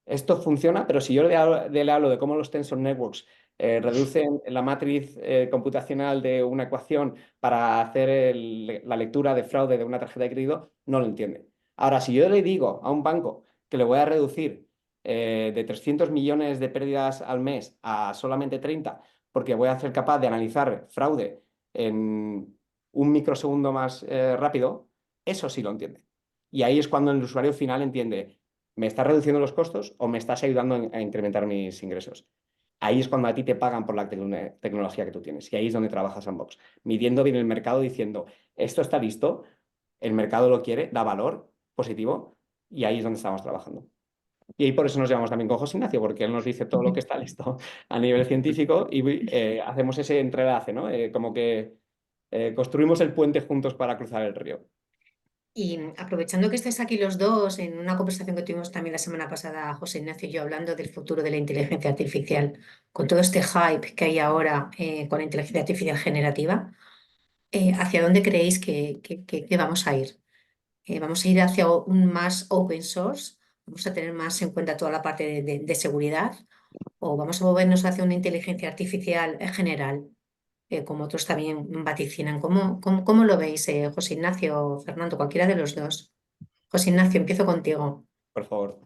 Esto funciona, pero si yo le hablo de cómo los tensor networks reducen la matriz computacional de una ecuación para hacer la lectura de fraude de una tarjeta de crédito, no lo entiende. Ahora, si yo le digo a un banco que le voy a reducir de 300 millones de pérdidas al mes a solamente 30, porque voy a ser capaz de analizar fraude en un microsegundo más rápido, eso sí lo entiende. Y ahí es cuando el usuario final entiende, ¿me estás reduciendo los costos o me estás ayudando a incrementar mis ingresos? Ahí es cuando a ti te pagan por la tecnología que tú tienes. Y ahí es donde trabaja Sandbox, midiendo bien el mercado, diciendo, esto está listo, el mercado lo quiere, da valor positivo, y ahí es donde estamos trabajando. Y ahí por eso nos llevamos también con José Ignacio, porque él nos dice todo lo que está listo a nivel científico y hacemos ese entrelace, ¿no? Como que construimos el puente juntos para cruzar el río. Y aprovechando que estáis aquí los dos, en una conversación que tuvimos también la semana pasada, José Ignacio y yo, hablando del futuro de la inteligencia artificial, con todo este hype que hay ahora con la inteligencia artificial generativa, ¿hacia dónde creéis que vamos a ir? ¿Vamos a ir hacia un más open source? ¿Vamos a tener más en cuenta toda la parte de seguridad? ¿O vamos a movernos hacia una inteligencia artificial general? Como otros también vaticinan. ¿Cómo lo veis, José Ignacio o Fernando, cualquiera de los dos? José Ignacio, empiezo contigo. Por favor.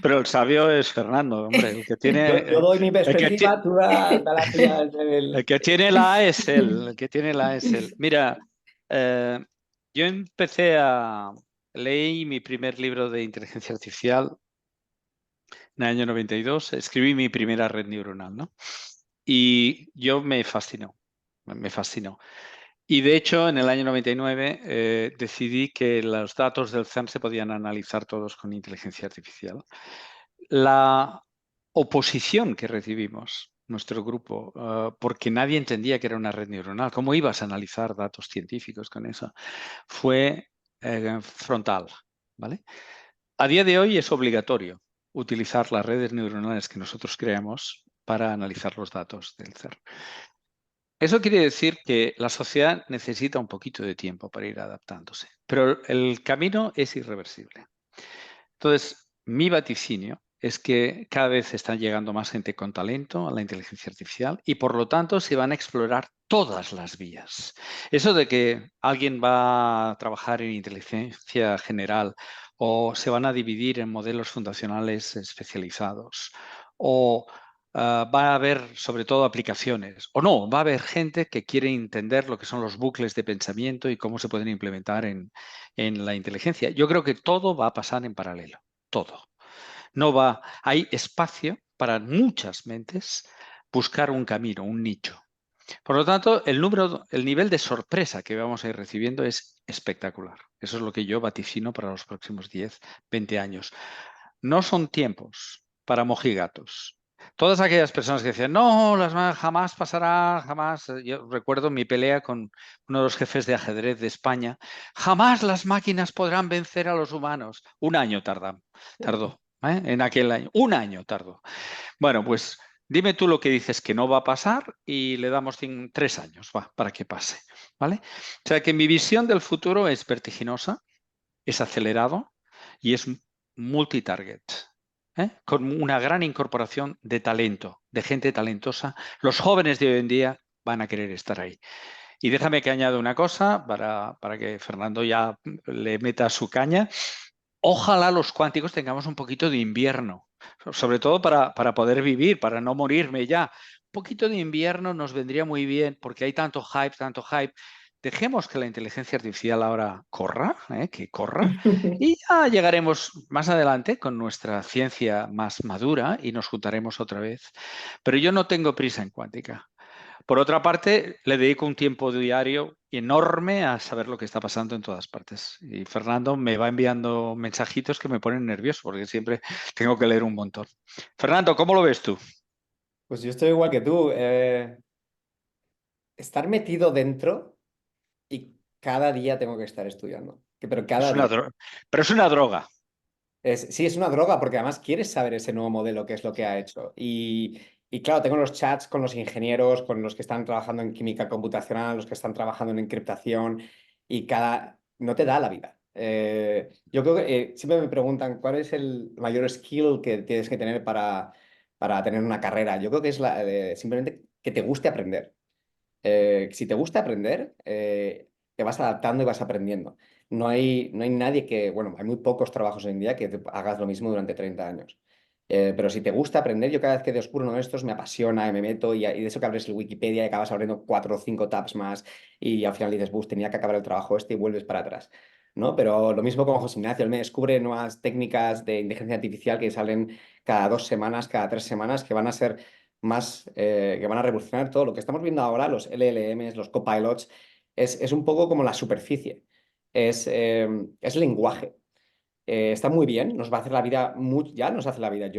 Pero el sabio es Fernando, hombre, el que tiene, Yo doy mi el que ti- perspectiva, tú da la tuya. el que tiene la A es él, el que tiene la A es él. Mira, eh, yo leí mi primer libro de inteligencia artificial en el año 92, escribí mi primera red neuronal, ¿no? Y yo me fascinó, me fascinó. Y de hecho, en el año 99 decidí que los datos del CERN se podían analizar todos con inteligencia artificial. La oposición que recibimos, nuestro grupo, porque nadie entendía que era una red neuronal, cómo ibas a analizar datos científicos con eso, fue frontal, ¿vale? A día de hoy es obligatorio utilizar las redes neuronales que nosotros creamos para analizar los datos del CERN. Eso quiere decir que la sociedad necesita un poquito de tiempo para ir adaptándose, pero el camino es irreversible. Entonces, mi vaticinio es que cada vez están llegando más gente con talento a la inteligencia artificial y por lo tanto se van a explorar todas las vías. Eso de que alguien va a trabajar en inteligencia general o se van a dividir en modelos fundacionales especializados o va a haber sobre todo aplicaciones o no, va a haber gente que quiere entender lo que son los bucles de pensamiento y cómo se pueden implementar en la inteligencia. Yo creo que todo va a pasar en paralelo, todo. Hay espacio para muchas mentes buscar un camino, un nicho. Por lo tanto, el nivel de sorpresa que vamos a ir recibiendo es espectacular. Eso es lo que yo vaticino para los próximos 10, 20 años. No son tiempos para mojigatos. Todas aquellas personas que decían, no, jamás pasará, jamás. Yo recuerdo mi pelea con uno de los jefes de ajedrez de España. Jamás las máquinas podrán vencer a los humanos. Un año tardó, en aquel año. Un año tardó. Bueno, pues dime tú lo que dices que no va a pasar y le damos 3 años para que pase. ¿Vale? O sea que mi visión del futuro es vertiginosa, es acelerado y es multitarget. Con una gran incorporación de talento, de gente talentosa. Los jóvenes de hoy en día van a querer estar ahí. Y déjame que añada una cosa para que Fernando ya le meta su caña. Ojalá los cuánticos tengamos un poquito de invierno, sobre todo para poder vivir, para no morirme ya. Un poquito de invierno nos vendría muy bien porque hay tanto hype, tanto hype. Dejemos que la inteligencia artificial ahora corra, que corra, y ya llegaremos más adelante con nuestra ciencia más madura y nos juntaremos otra vez. Pero yo no tengo prisa en cuántica. Por otra parte, le dedico un tiempo diario enorme a saber lo que está pasando en todas partes. Y Fernando me va enviando mensajitos que me ponen nervioso porque siempre tengo que leer un montón. Fernando, ¿cómo lo ves tú? Pues yo estoy igual que tú. Estar metido dentro y cada día tengo que estar estudiando. Pero Es cada una día. pero es una droga. Sí, es una droga porque además quieres saber ese nuevo modelo, qué es lo que ha hecho. Y claro, tengo los chats con los ingenieros, con los que están trabajando en química computacional, los que están trabajando en encriptación y no te da la vida. Yo creo que siempre me preguntan cuál es el mayor skill que tienes que tener para tener una carrera. Yo creo que es simplemente que te guste aprender. Si te gusta aprender, te vas adaptando y vas aprendiendo. No hay nadie bueno, hay muy pocos trabajos hoy en día que hagas lo mismo durante 30 años. Pero si te gusta aprender, yo cada vez que descubro uno de estos me apasiona y me meto y de eso que abres el Wikipedia y acabas abriendo 4 o 5 tabs más y al final dices, bus, tenía que acabar el trabajo este y vuelves para atrás, ¿no? Pero lo mismo con José Ignacio, él me descubre nuevas técnicas de inteligencia artificial que salen cada 2 semanas, cada 3 semanas, que van a ser más, que van a revolucionar todo. Lo que estamos viendo ahora, los LLMs, los copilots, es un poco como la superficie, es lenguaje. Está muy bien, nos va a hacer la vida, ya nos hace la vida.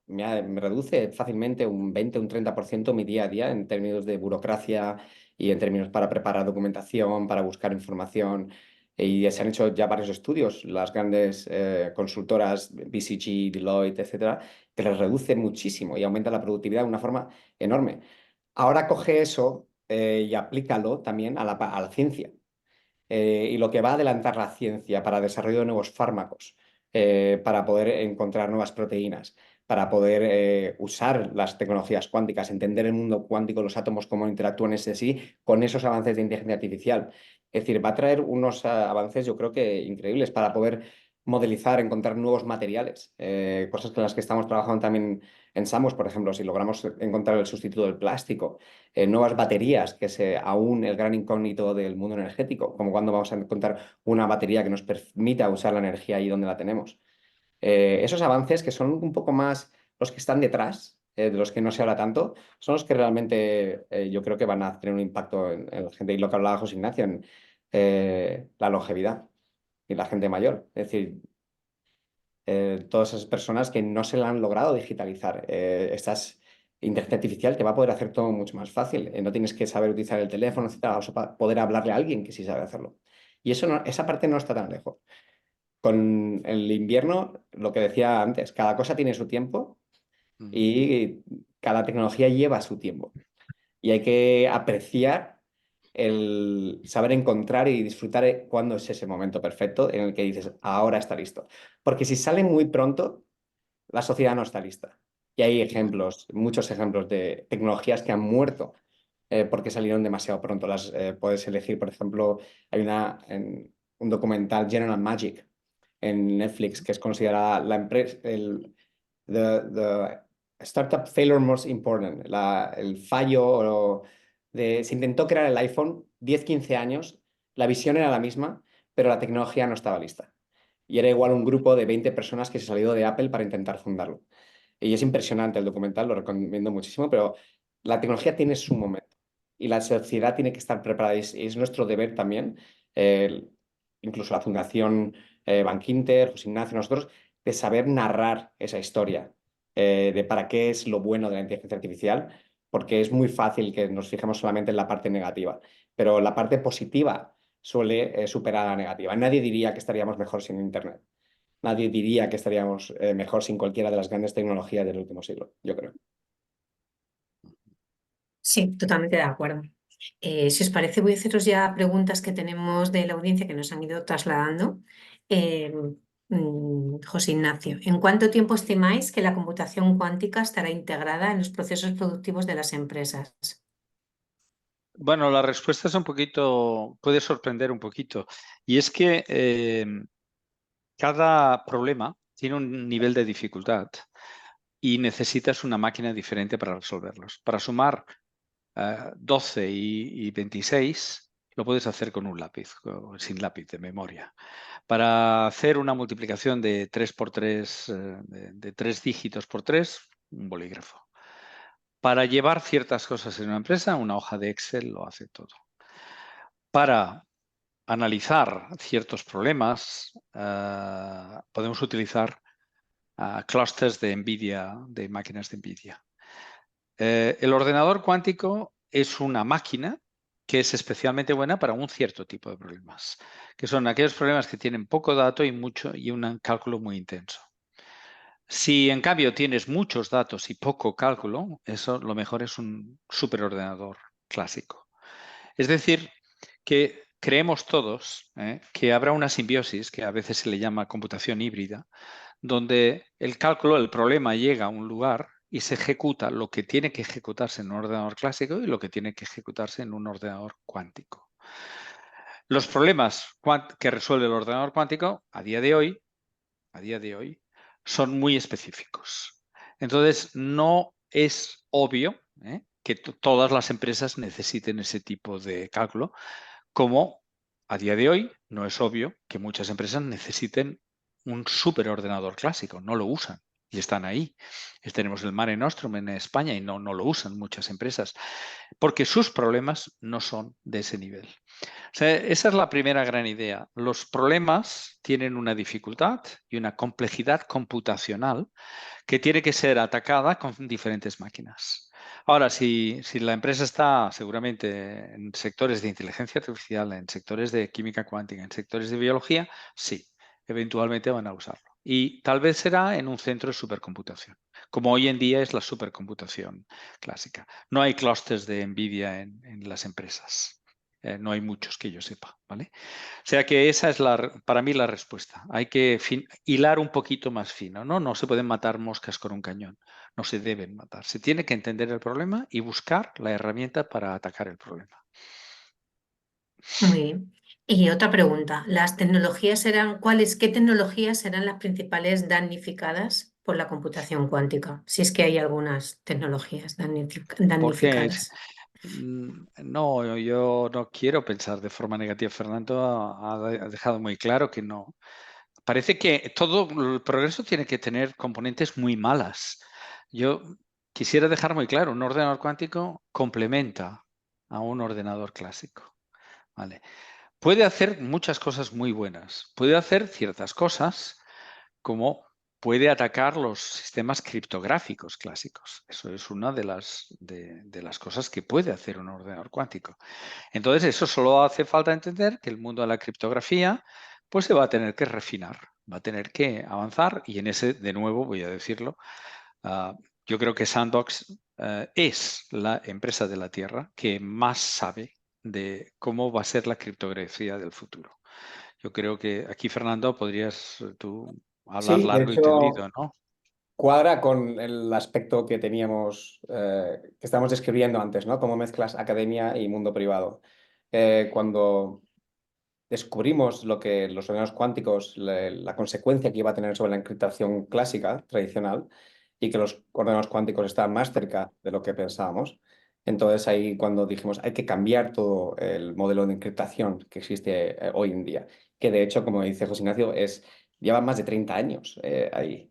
Me reduce fácilmente un 20, un 30% mi día a día en términos de burocracia y en términos para preparar documentación, para buscar información. Y se han hecho ya varios estudios, las grandes consultoras, BCG, Deloitte, etcétera, que les reduce muchísimo y aumenta la productividad de una forma enorme. Ahora coge eso y aplícalo también a la ciencia y lo que va a adelantar la ciencia para el desarrollo de nuevos fármacos, para poder encontrar nuevas proteínas, para poder usar las tecnologías cuánticas, entender el mundo cuántico, los átomos, cómo interactúan entre sí, con esos avances de inteligencia artificial. Es decir, va a traer unos avances, yo creo que increíbles, para poder modelizar, encontrar nuevos materiales, cosas con las que estamos trabajando también en Samos, por ejemplo, si logramos encontrar el sustituto del plástico, nuevas baterías, que es aún el gran incógnito del mundo energético, como cuando vamos a encontrar una batería que nos permita usar la energía ahí donde la tenemos. Esos avances que son un poco más los que están detrás, de los que no se habla tanto, son los que realmente yo creo que van a tener un impacto en la gente, y lo que hablaba José Ignacio, en la longevidad y la gente mayor. Es decir, todas esas personas que no se la han logrado digitalizar. Inteligencia artificial te va a poder hacer todo mucho más fácil. No tienes que saber utilizar el teléfono, etcétera, o para poder hablarle a alguien que sí sabe hacerlo. Y esa parte no está tan lejos. Con el invierno, lo que decía antes, cada cosa tiene su tiempo y cada tecnología lleva su tiempo. Y hay que apreciar el saber encontrar y disfrutar cuándo es ese momento perfecto en el que dices, ahora está listo. Porque si sale muy pronto, la sociedad no está lista. Y hay ejemplos, muchos ejemplos de tecnologías que han muerto porque salieron demasiado pronto. Puedes elegir, por ejemplo, un documental, General Magic, en Netflix, que es considerada la empresa, the startup failure most important, el fallo se intentó crear el iPhone 10-15 años, la visión era la misma, pero la tecnología no estaba lista. Y era igual un grupo de 20 personas que se salió de Apple para intentar fundarlo. Y es impresionante el documental, lo recomiendo muchísimo, pero la tecnología tiene su momento y la sociedad tiene que estar preparada. Es nuestro deber también, eh, incluso la Fundación Bankinter, José Ignacio, nosotros, de saber narrar esa historia de para qué es lo bueno de la inteligencia artificial, porque es muy fácil que nos fijemos solamente en la parte negativa, pero la parte positiva suele superar a la negativa. Nadie diría que estaríamos mejor sin Internet. Nadie diría que estaríamos mejor sin cualquiera de las grandes tecnologías del último siglo, yo creo. Sí, totalmente de acuerdo. Si os parece, voy a haceros ya preguntas que tenemos de la audiencia que nos han ido trasladando. Eh, José Ignacio, ¿en cuánto tiempo estimáis que la computación cuántica estará integrada en los procesos productivos de las empresas? Bueno, la respuesta es puede sorprender un poquito. Y es que cada problema tiene un nivel de dificultad y necesitas una máquina diferente para resolverlos. Para sumar 12 y 26 lo puedes hacer con un lápiz, sin lápiz de memoria. Para hacer una multiplicación de 3 por 3, de 3 dígitos por 3, un bolígrafo. Para llevar ciertas cosas en una empresa, una hoja de Excel lo hace todo. Para analizar ciertos problemas, podemos utilizar clusters de NVIDIA, de máquinas de NVIDIA. El ordenador cuántico es una máquina que es especialmente buena para un cierto tipo de problemas, que son aquellos problemas que tienen poco dato y un cálculo muy intenso. Si en cambio tienes muchos datos y poco cálculo, eso lo mejor es un superordenador clásico. Es decir, que creemos todos que habrá una simbiosis, que a veces se le llama computación híbrida, donde el cálculo, el problema llega a un lugar y se ejecuta lo que tiene que ejecutarse en un ordenador clásico y lo que tiene que ejecutarse en un ordenador cuántico. Los problemas que resuelve el ordenador cuántico a día de hoy son muy específicos. Entonces, no es obvio que todas las empresas necesiten ese tipo de cálculo, como a día de hoy no es obvio que muchas empresas necesiten un superordenador clásico, no lo usan y están ahí. Tenemos el Mare Nostrum en España y no lo usan muchas empresas, porque sus problemas no son de ese nivel. O sea, esa es la primera gran idea. Los problemas tienen una dificultad y una complejidad computacional que tiene que ser atacada con diferentes máquinas. Ahora, si la empresa está seguramente en sectores de inteligencia artificial, en sectores de química cuántica, en sectores de biología, sí, eventualmente van a usarlo. Y tal vez será en un centro de supercomputación, como hoy en día es la supercomputación clásica. No hay clústeres de NVIDIA en las empresas. No hay muchos que yo sepa, ¿vale? O sea que esa es para mí la respuesta. Hay que hilar un poquito más fino, ¿no? No se pueden matar moscas con un cañón. No se deben matar. Se tiene que entender el problema y buscar la herramienta para atacar el problema. Muy bien. Y otra pregunta, ¿las tecnologías qué tecnologías serán las principales damnificadas por la computación cuántica? Si es que hay algunas tecnologías Porque damnificadas. no, yo no quiero pensar de forma negativa. Fernando ha dejado muy claro que no. Parece que todo el progreso tiene que tener componentes muy malas. Yo quisiera dejar muy claro, un ordenador cuántico complementa a un ordenador clásico. ¿Vale? Puede hacer muchas cosas muy buenas. Puede hacer ciertas cosas como puede atacar los sistemas criptográficos clásicos. Eso es una de las cosas que puede hacer un ordenador cuántico. Entonces, eso solo hace falta entender que el mundo de la criptografía pues se va a tener que refinar, va a tener que avanzar y en ese, de nuevo, voy a decirlo, yo creo que Sandbox es la empresa de la Tierra que más sabe de cómo va a ser la criptografía del futuro. Yo creo que aquí, Fernando, podrías tú hablar Sí, de largo y hecho, tendido, ¿no? cuadra con el aspecto que teníamos, que estábamos describiendo antes, ¿no? Cómo mezclas academia y mundo privado. Cuando descubrimos lo que los ordenadores cuánticos, la consecuencia que iba a tener sobre la encriptación clásica, tradicional, y que los ordenadores cuánticos estaban más cerca de lo que pensábamos. Entonces ahí cuando dijimos hay que cambiar todo el modelo de encriptación que existe hoy en día, que de hecho, como dice José Ignacio, lleva más de 30 años ahí,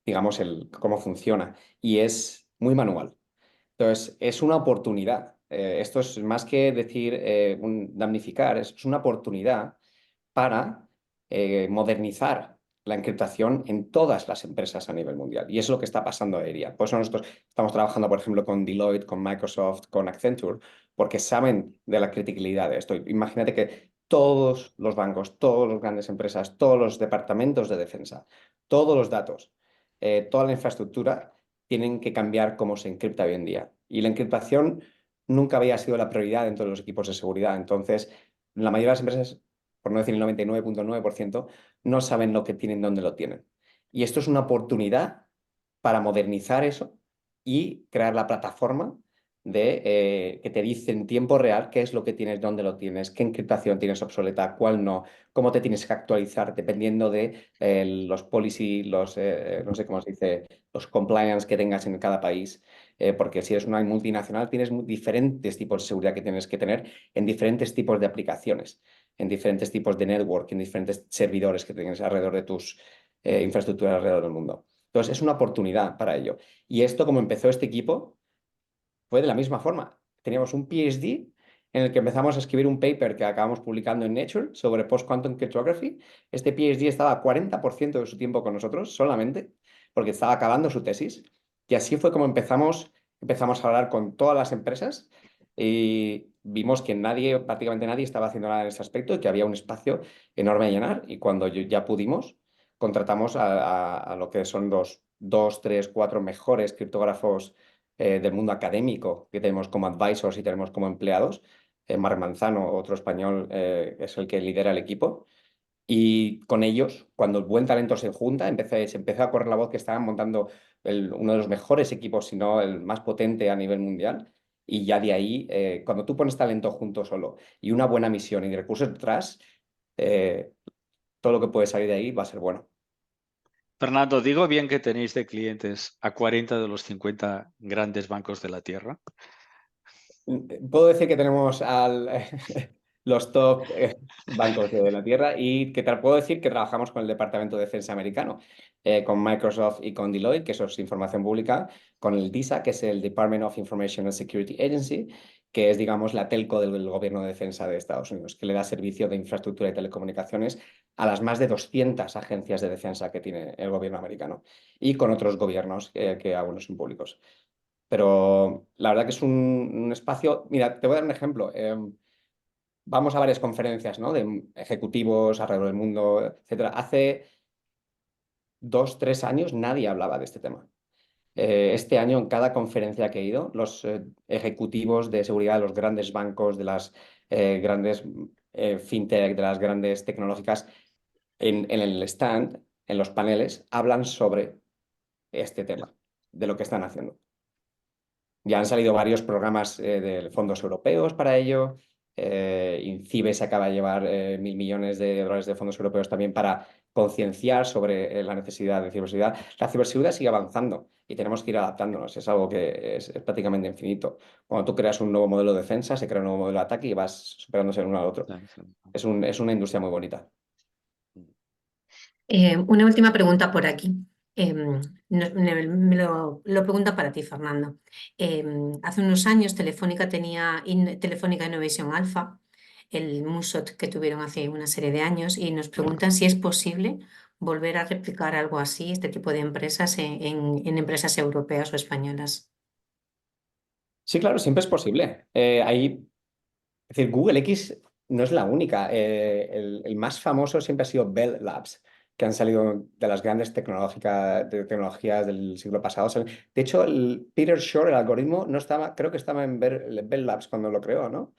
digamos, cómo funciona, y es muy manual. Entonces, es una oportunidad. Esto es más que decir damnificar, es una oportunidad para modernizar la encriptación en todas las empresas a nivel mundial. Y eso es lo que está pasando hoy en día. Por eso nosotros estamos trabajando, por ejemplo, con Deloitte, con Microsoft, con Accenture, porque saben de la criticalidad de esto. Imagínate que todos los bancos, todas las grandes empresas, todos los departamentos de defensa, todos los datos, toda la infraestructura tienen que cambiar cómo se encripta hoy en día. Y la encriptación nunca había sido la prioridad dentro de los equipos de seguridad. Entonces, la mayoría de las empresas, por no decir el 99.9%, no saben lo que tienen, dónde lo tienen. Y esto es una oportunidad para modernizar eso y crear la plataforma que te dice en tiempo real qué es lo que tienes, dónde lo tienes, qué encriptación tienes obsoleta, cuál no, cómo te tienes que actualizar dependiendo de los policy, no sé cómo se dice, los compliance que tengas en cada país. Porque si eres una multinacional tienes diferentes tipos de seguridad que tienes que tener en diferentes tipos de aplicaciones, en diferentes tipos de network, en diferentes servidores que tienes alrededor de tus infraestructuras alrededor del mundo. Entonces, es una oportunidad para ello. Y esto, como empezó este equipo, fue de la misma forma. Teníamos un PhD en el que empezamos a escribir un paper que acabamos publicando en Nature sobre Post-Quantum Cryptography. Este PhD estaba 40% de su tiempo con nosotros solamente, porque estaba acabando su tesis. Y así fue como empezamos a hablar con todas las empresas y vimos que prácticamente nadie estaba haciendo nada en ese aspecto y que había un espacio enorme a llenar. Y cuando ya pudimos, contratamos a lo que son los 2, 3, 4 mejores criptógrafos del mundo académico que tenemos como advisors y tenemos como empleados. Marc Manzano, otro español, es el que lidera el equipo. Y con ellos, cuando el buen talento se junta, se empezó a correr la voz que estaban montando uno de los mejores equipos, si no el más potente a nivel mundial. Y ya de ahí, cuando tú pones talento junto solo y una buena misión y recursos detrás, todo lo que puede salir de ahí va a ser bueno. Fernando, ¿digo bien que tenéis de clientes a 40 de los 50 grandes bancos de la Tierra? Puedo decir que tenemos los top bancos de la Tierra y que puedo decir que trabajamos con el Departamento de Defensa americano, con Microsoft y con Deloitte, que eso es información pública, con el DISA, que es el Department of Information and Security Agency, que es, digamos, la telco del Gobierno de Defensa de Estados Unidos, que le da servicio de infraestructura y telecomunicaciones a las más de 200 agencias de defensa que tiene el gobierno americano y con otros gobiernos que aún no son públicos. Pero la verdad que es un espacio. Mira, te voy a dar un ejemplo. Vamos a varias conferencias, ¿no? De ejecutivos alrededor del mundo, etcétera. Hace 2, 3 años nadie hablaba de este tema. Este año, en cada conferencia que he ido, los ejecutivos de seguridad de los grandes bancos, de las grandes fintech, de las grandes tecnológicas, en el stand, en los paneles, hablan sobre este tema, de lo que están haciendo. Ya han salido varios programas de fondos europeos para ello. INCIBE se acaba de llevar 1.000 millones de dólares de fondos europeos también para concienciar sobre la necesidad de ciberseguridad. La ciberseguridad sigue avanzando y tenemos que ir adaptándonos. Es algo que es prácticamente infinito. Cuando tú creas un nuevo modelo de defensa, se crea un nuevo modelo de ataque y vas superándose el uno al otro. Es una industria muy bonita. Una última pregunta por aquí. Me lo pregunta para ti, Fernando. Hace unos años Telefónica tenía Telefónica Innovation Alpha, el moonshot que tuvieron hace una serie de años, y nos preguntan si es posible volver a replicar algo así, este tipo de empresas en empresas europeas o españolas. Sí, claro, siempre es posible. Es decir, Google X no es la única. El más famoso siempre ha sido Bell Labs, que han salido de las grandes tecnologías del siglo pasado. De hecho, el Peter Shor, el algoritmo, no estaba, creo que estaba en Bell Labs cuando lo creó, ¿no?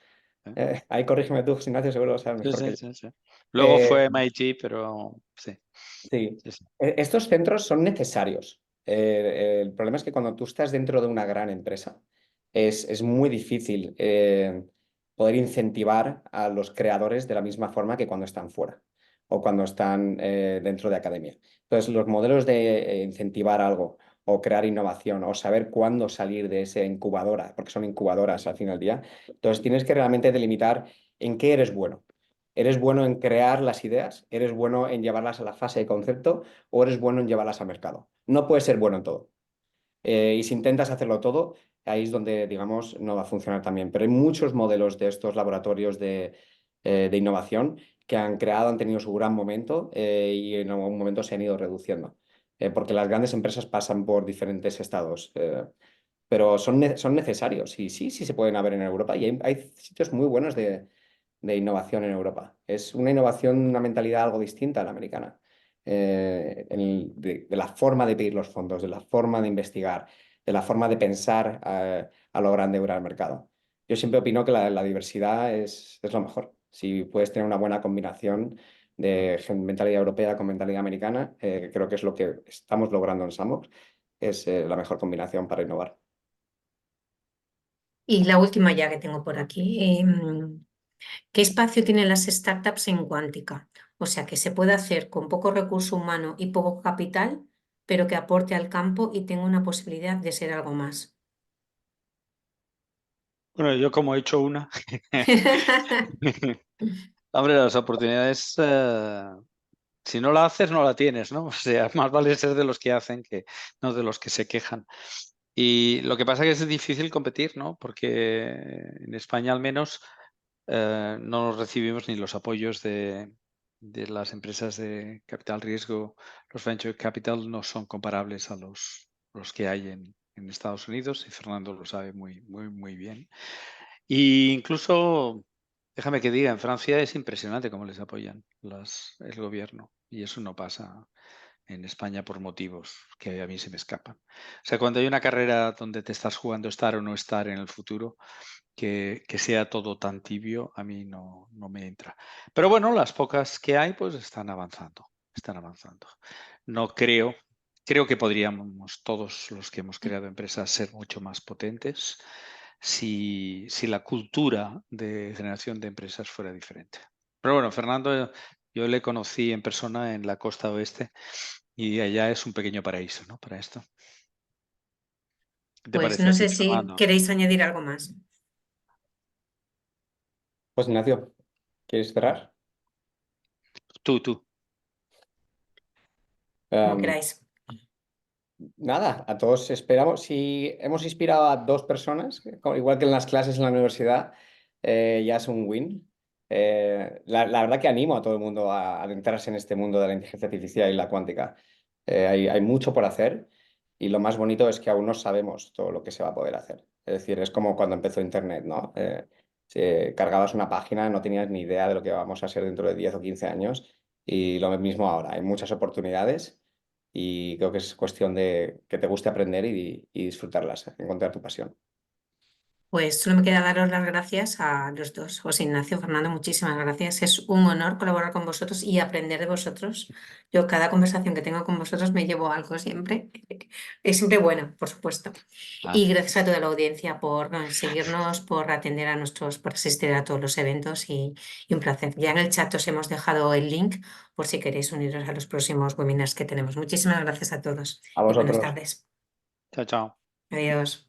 Ahí corrígeme tú, Ignacio, seguro lo sabes Sí, mejor sí, que yo. sí, sí. Luego Eh, fue MIT, pero sí, sí. sí, sí. Estos centros son necesarios. El problema es que cuando tú estás dentro de una gran empresa, es muy difícil poder incentivar a los creadores de la misma forma que cuando están fuera o cuando están dentro de academia. Entonces, los modelos de incentivar algo o crear innovación o saber cuándo salir de esa incubadora, porque son incubadoras al fin del día, entonces tienes que realmente delimitar en qué eres bueno. ¿Eres bueno en crear las ideas? ¿Eres bueno en llevarlas a la fase de concepto? ¿O eres bueno en llevarlas al mercado? No puedes ser bueno en todo. Y si intentas hacerlo todo, ahí es donde, digamos, no va a funcionar también. Pero hay muchos modelos de estos laboratorios de innovación que han creado, han tenido su gran momento y en algún momento se han ido reduciendo. Porque las grandes empresas pasan por diferentes estados. Pero son necesarios y sí, sí se pueden haber en Europa y hay sitios muy buenos de innovación en Europa. Es una innovación, una mentalidad algo distinta a la americana. De la forma de pedir los fondos, de la forma de investigar, de la forma de pensar a lo grande para el mercado. Yo siempre opino que la diversidad es lo mejor. Si puedes tener una buena combinación de mentalidad europea con mentalidad americana, creo que es lo que estamos logrando en Sandbox, es la mejor combinación para innovar. Y la última ya que tengo por aquí. ¿Qué espacio tienen las startups en cuántica? O sea, que se puede hacer con poco recurso humano y poco capital, pero que aporte al campo y tenga una posibilidad de ser algo más. Bueno, yo como he hecho una, hombre, las oportunidades, si no la haces, no la tienes, ¿no? O sea, más vale ser de los que hacen que no de los que se quejan. Y lo que pasa es que es difícil competir, ¿no? Porque en España al menos no recibimos ni los apoyos de las empresas de capital riesgo. Los venture capital no son comparables a los que hay en Estados Unidos y Fernando lo sabe muy, muy, muy bien. Y incluso, déjame que diga, en Francia es impresionante cómo les apoyan el gobierno y eso no pasa en España por motivos que a mí se me escapan. O sea, cuando hay una carrera donde te estás jugando estar o no estar en el futuro, que sea todo tan tibio, a mí no me entra. Pero bueno, las pocas que hay, pues están avanzando, están avanzando. No creo que podríamos todos los que hemos creado empresas ser mucho más potentes si la cultura de generación de empresas fuera diferente. Pero bueno, Fernando, yo le conocí en persona en la costa oeste Y allá es un pequeño paraíso, ¿no? Para esto. ¿Qué te Pues parece no a ti, sé si Fernando? queréis añadir algo más, José Ignacio, ¿quieres cerrar? Tú. como Em, queráis. Nada, a todos esperamos. Si hemos inspirado a 2 personas, igual que en las clases en la universidad, ya es un win. La verdad que animo a todo el mundo a adentrarse en este mundo de la inteligencia artificial y la cuántica. Hay mucho por hacer y lo más bonito es que aún no sabemos todo lo que se va a poder hacer. Es decir, es como cuando empezó Internet, ¿no? Si cargabas una página, no tenías ni idea de lo que vamos a ser dentro de 10 o 15 años y lo mismo ahora. Hay muchas oportunidades y creo que es cuestión de que te guste aprender y disfrutarlas, encontrar tu pasión. Pues solo me queda daros las gracias a los dos. José Ignacio, Fernando, muchísimas gracias. Es un honor colaborar con vosotros y aprender de vosotros. Yo cada conversación que tengo con vosotros me llevo algo siempre. Es siempre buena, por supuesto. Ah, Y gracias a toda la audiencia por seguirnos, por atender a por asistir a todos los eventos y un placer. Ya en el chat os hemos dejado el link por si queréis uniros a los próximos webinars que tenemos. Muchísimas gracias a todos A y buenas vosotros. tardes. chao, chao. Adiós.